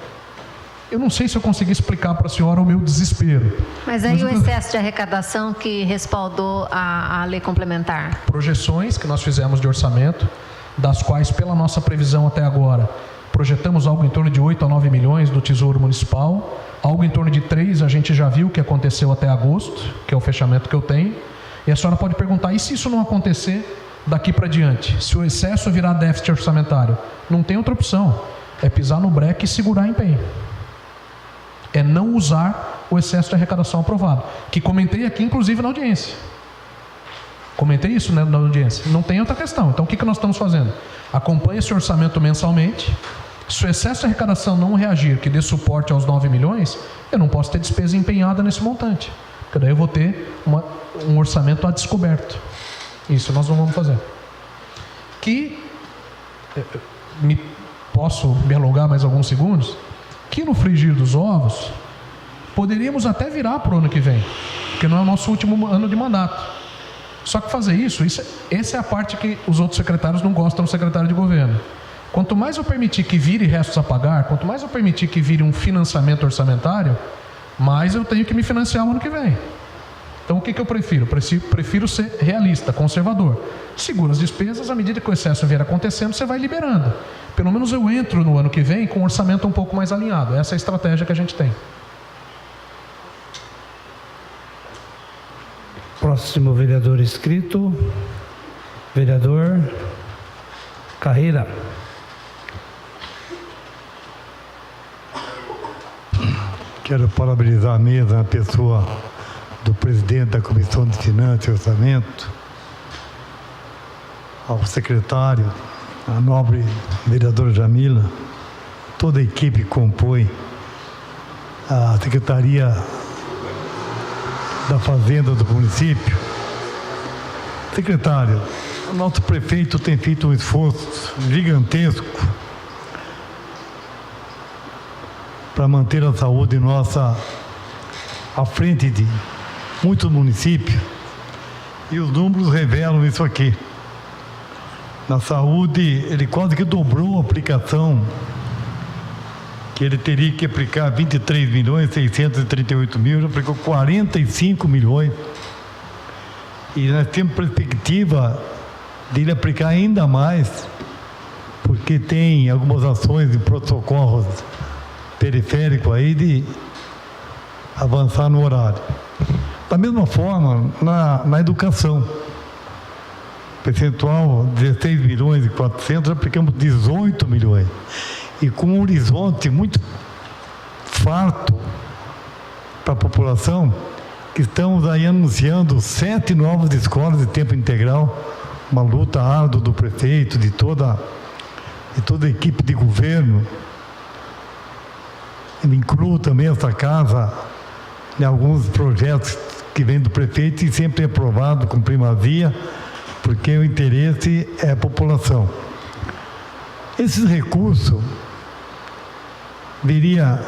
Eu não sei se eu consegui explicar para a senhora o meu desespero. Mas aí o excesso de arrecadação que respaldou a lei complementar? Projeções que nós fizemos de orçamento, das quais, pela nossa previsão até agora, projetamos algo em torno de 8 a 9 milhões do Tesouro Municipal, algo em torno de 3 a gente já viu que aconteceu até agosto, que é o fechamento que eu tenho, e a senhora pode perguntar, e se isso não acontecer daqui para diante? Se o excesso virar déficit orçamentário? Não tem outra opção, é pisar no breque e segurar empenho. É não usar o excesso de arrecadação aprovado, que comentei aqui inclusive na audiência. Comentei isso, né, na audiência. Não tem outra questão. Então o que nós estamos fazendo? Acompanhe esse orçamento mensalmente. Se o excesso de arrecadação não reagir, que dê suporte aos 9 milhões, eu não posso ter despesa empenhada nesse montante, porque daí eu vou ter um orçamento a descoberto. Isso nós não vamos fazer. Posso me alongar mais alguns segundos? Que no frigir dos ovos, poderíamos até virar para o ano que vem, porque não é o nosso último ano de mandato. Só que fazer essa é a parte que os outros secretários não gostam do secretário de governo. Quanto mais eu permitir que vire restos a pagar, quanto mais eu permitir que vire um financiamento orçamentário, mais eu tenho que me financiar o ano que vem. Então o que eu prefiro? Prefiro ser realista, conservador. Segura as despesas, à medida que o excesso vier acontecendo, você vai liberando. Pelo menos eu entro no ano que vem com um orçamento um pouco mais alinhado. Essa é a estratégia que a gente tem. Próximo vereador inscrito, vereador Carreira. Quero parabenizar a mesa, a pessoa do presidente da Comissão de Finanças e Orçamento, ao secretário, a nobre vereadora Jamila, toda a equipe que compõe a Secretaria da Fazenda do município. Secretário, o nosso prefeito tem feito um esforço gigantesco para manter a saúde nossa à frente de muitos municípios, e os números revelam isso aqui. Na saúde, ele quase que dobrou a aplicação, que ele teria que aplicar 23.638.000, ele aplicou 45 milhões. E nós temos perspectiva dele aplicar ainda mais, porque tem algumas ações de pronto-socorros periférico aí de avançar no horário. Da mesma forma, na educação, percentual 16.400.000, aplicamos 18 milhões. E com um horizonte muito farto para a população, que estamos aí anunciando 7 novas escolas de tempo integral, uma luta árdua do prefeito, de toda a equipe de governo. Ele inclui também essa casa em alguns projetos que vêm do prefeito e sempre é aprovado com primazia, porque o interesse é a população. Esses recursos viria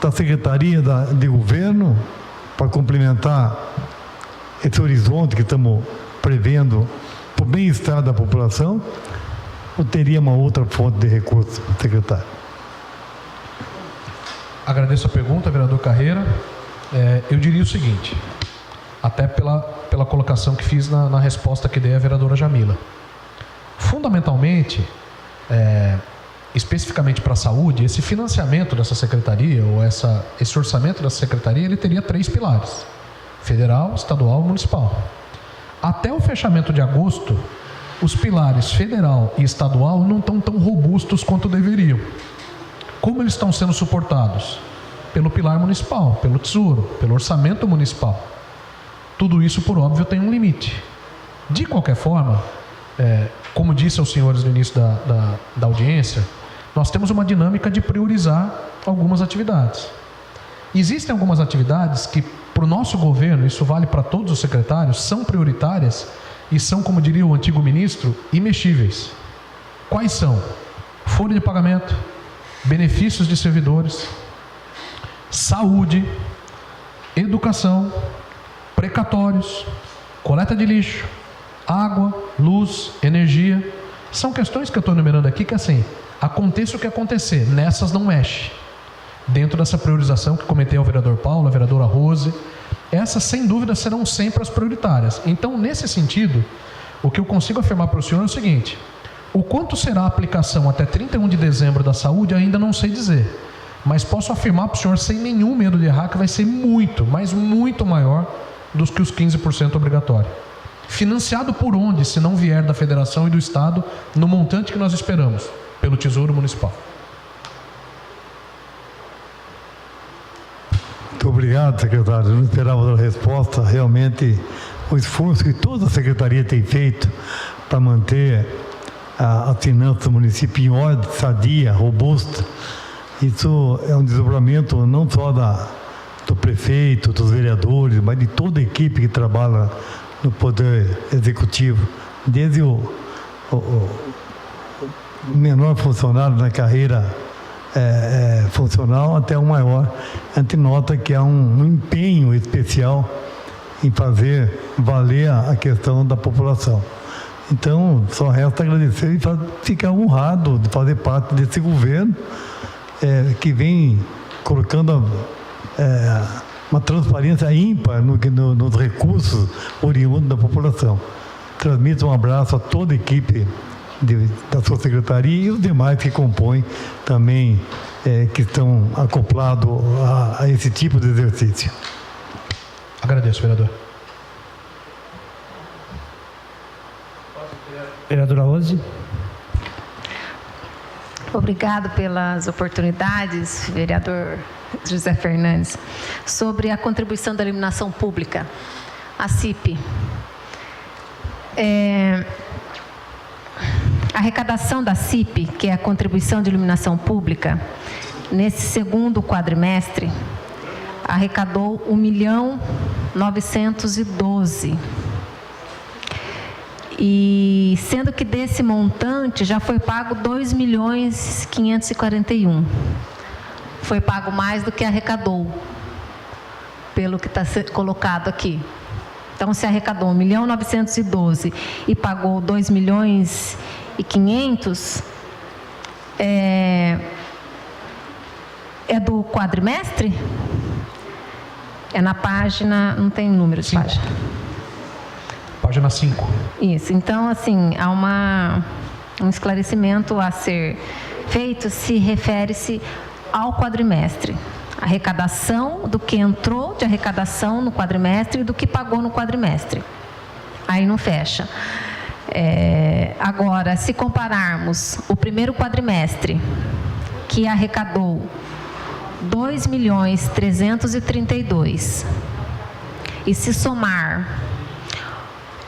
da Secretaria de Governo para complementar esse horizonte que estamos prevendo para o bem-estar da população, ou teria uma outra fonte de recursos, secretário? Agradeço a pergunta, vereador Carreira. Eu diria o seguinte, até pela colocação que fiz na resposta que dei à vereadora Jamila. Fundamentalmente, especificamente para a saúde, esse financiamento dessa secretaria, ou esse orçamento dessa secretaria, ele teria 3 pilares: federal, estadual e municipal. Até o fechamento de agosto, os pilares federal e estadual não estão tão robustos quanto deveriam. Como eles estão sendo suportados? Pelo pilar municipal, pelo tesouro, pelo orçamento municipal. Tudo isso, por óbvio, tem um limite. De qualquer forma, como disse aos senhores no início da audiência, nós temos uma dinâmica de priorizar algumas atividades. Existem algumas atividades que, para o nosso governo, isso vale para todos os secretários, são prioritárias e são, como diria o antigo ministro, imexíveis. Quais são? folha de pagamento, benefícios de servidores, saúde, educação, precatórios, coleta de lixo, água, luz, energia. São questões que eu estou enumerando aqui que, assim, aconteça o que acontecer, nessas não mexe. Dentro dessa priorização que comentei ao vereador Paulo, a vereadora Rose, essas sem dúvida serão sempre as prioritárias. Então, nesse sentido, o que eu consigo afirmar para o senhor é o seguinte: o quanto será a aplicação até 31 de dezembro da saúde ainda não sei dizer, mas posso afirmar para o senhor sem nenhum medo de errar que vai ser muito, mas muito maior do que os 15% obrigatório. Financiado por onde, se não vier da federação e do estado, no montante que nós esperamos, pelo Tesouro Municipal. Muito obrigado, secretário. Eu não esperava a resposta. Realmente, o esforço que toda a secretaria tem feito para manter a finança do município em ordem, sadia, robusta, isso é um desdobramento não só do prefeito, dos vereadores, mas de toda a equipe que trabalha no Poder Executivo, desde o menor funcionário na carreira funcional até o maior. A gente nota que há um empenho especial em fazer valer a questão da população. Então, só resta agradecer e ficar honrado de fazer parte desse governo que vem colocando uma transparência ímpar nos recursos oriundos da população. Transmito um abraço a toda a equipe da sua secretaria e os demais que compõem também, que estão acoplados a esse tipo de exercício. Agradeço, vereador. Vereadora Rose. Obrigado pelas oportunidades, vereador José Fernandes. Sobre a contribuição da iluminação pública, a CIP. A arrecadação da CIP, que é a contribuição de iluminação pública, nesse segundo quadrimestre, arrecadou 1.912.000. E sendo que desse montante já foi pago 2.541.000. Foi pago mais do que arrecadou, pelo que está colocado aqui. Então, se arrecadou 1.912.000 e pagou 2.500.000, é do quadrimestre? É na página, não tem número de página. Página 5. Isso, então, assim, há um esclarecimento a ser feito, se refere-se ao quadrimestre. Arrecadação do que entrou de arrecadação no quadrimestre e do que pagou no quadrimestre. Aí não fecha. Agora, se compararmos o primeiro quadrimestre, que arrecadou 2.332.000, e se somar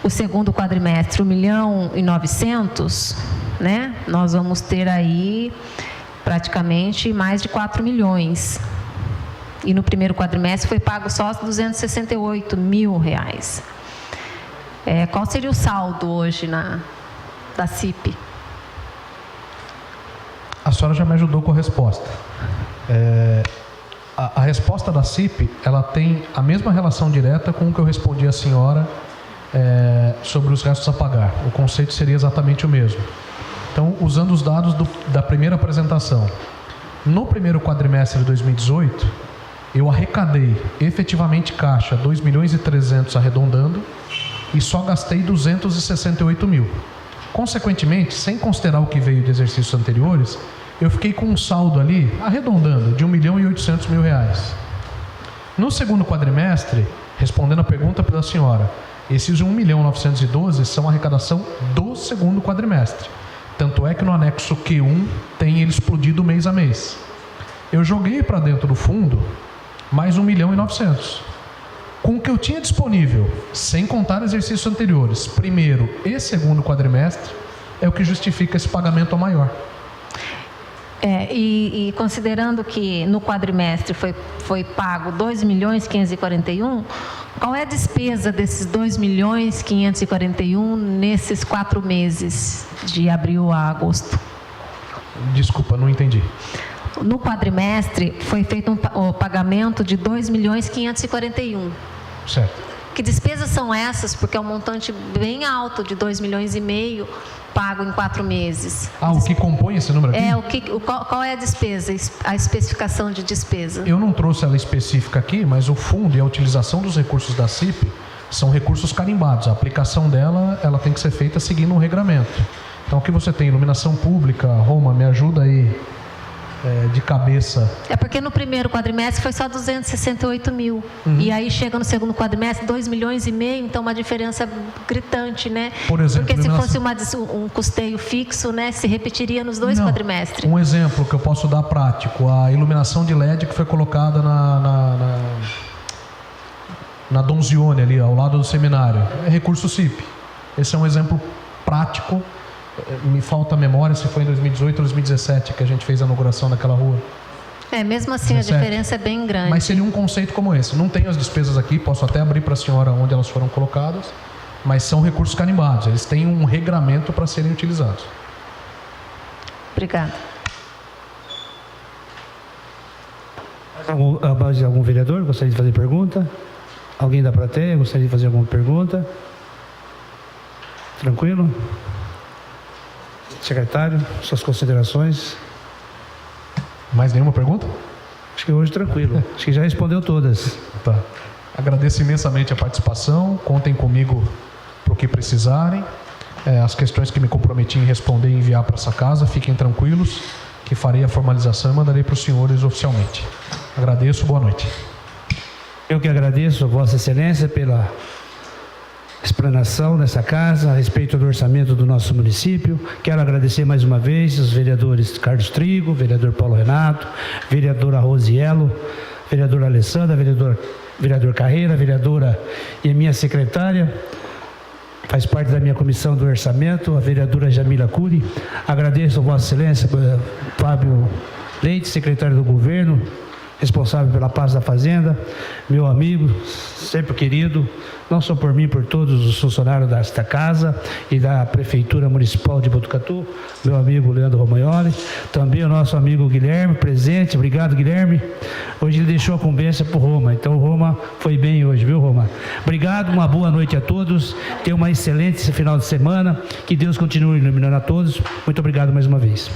o segundo quadrimestre, 1.900.000, né? Nós vamos ter aí praticamente mais de 4 milhões. E no primeiro quadrimestre foi pago só R$268.000. Qual seria o saldo hoje da CIP? A senhora já me ajudou com a resposta. A resposta da CIP, ela tem a mesma relação direta com o que eu respondi à senhora sobre os restos a pagar. O conceito seria exatamente o mesmo. Então, usando os dados da primeira apresentação, no primeiro quadrimestre de 2018, eu arrecadei efetivamente caixa 2.300.000 arredondando e só gastei 268.000. Consequentemente, sem considerar o que veio de exercícios anteriores, eu fiquei com um saldo ali, arredondando, de R$1.800.000. No segundo quadrimestre, respondendo a pergunta pela senhora, esses 1.912.000 são a arrecadação do segundo quadrimestre. Tanto é que no anexo Q1 tem ele explodido mês a mês. Eu joguei para dentro do fundo mais 1.900.000. Com o que eu tinha disponível, sem contar exercícios anteriores, primeiro e segundo quadrimestre, é o que justifica esse pagamento maior. E considerando que no quadrimestre foi pago 2.541.000, qual é a despesa desses 2.541.000 nesses 4 meses, de abril a agosto? Desculpa, não entendi. No quadrimestre foi feito o pagamento de 2.541.000. Certo. Que despesas são essas? Porque é um montante bem alto de 2,5 milhões pago em 4 meses. O que compõe esse número aqui? Qual é a despesa, a especificação de despesa? Eu não trouxe ela específica aqui, mas o fundo e a utilização dos recursos da CIP são recursos carimbados. A aplicação dela, ela tem que ser feita seguindo um regramento. Então, o que você tem? Iluminação pública, Roma, me ajuda aí de cabeça. É porque no primeiro quadrimestre foi só 268.000. E aí chega no segundo quadrimestre 2,5 milhões, então uma diferença gritante, né? Por exemplo, porque se fosse um custeio fixo, né, se repetiria nos dois quadrimestres. Um exemplo que eu posso dar prático, a iluminação de LED que foi colocada na Donzione ali, ao lado do seminário. É recurso CIP. Esse é um exemplo prático. Me falta a memória se foi em 2018 ou 2017 que a gente fez a inauguração daquela rua. Mesmo assim 17. A diferença é bem grande. Mas seria um conceito como esse. Não tenho as despesas aqui, posso até abrir para a senhora onde elas foram colocadas, mas são recursos carimbados. Eles têm um regramento para serem utilizados. Obrigada. Mais algum vereador gostaria de fazer pergunta? Alguém da plateia gostaria de fazer alguma pergunta? Tranquilo? Secretário, suas considerações? Mais nenhuma pergunta? Acho que hoje tranquilo. Acho que já respondeu todas. Tá. Agradeço imensamente a participação. Contem comigo para o que precisarem. As questões que me comprometi em responder e enviar para essa casa, fiquem tranquilos que farei a formalização e mandarei para os senhores oficialmente. Agradeço, boa noite. Eu que agradeço a Vossa Excelência pela explanação nessa casa a respeito do orçamento do nosso município. Quero agradecer mais uma vez os vereadores Carlos Trigo, vereador Paulo Renato, vereadora Rosielo, vereadora Alessandra, vereador Carreira, vereadora e a minha secretária, faz parte da minha comissão do orçamento, a vereadora Jamila Cury. Agradeço a Vossa Excelência, Fábio Leite, secretário do governo, responsável pela paz da fazenda, meu amigo, sempre querido, não só por mim, por todos os funcionários desta casa e da Prefeitura Municipal de Botucatu, meu amigo Leandro Romagnoli, também o nosso amigo Guilherme, presente, obrigado Guilherme, hoje ele deixou a conversa para o Roma, então o Roma foi bem hoje, viu Roma? Obrigado, uma boa noite a todos, tenha uma excelente final de semana, que Deus continue iluminando a todos, muito obrigado mais uma vez.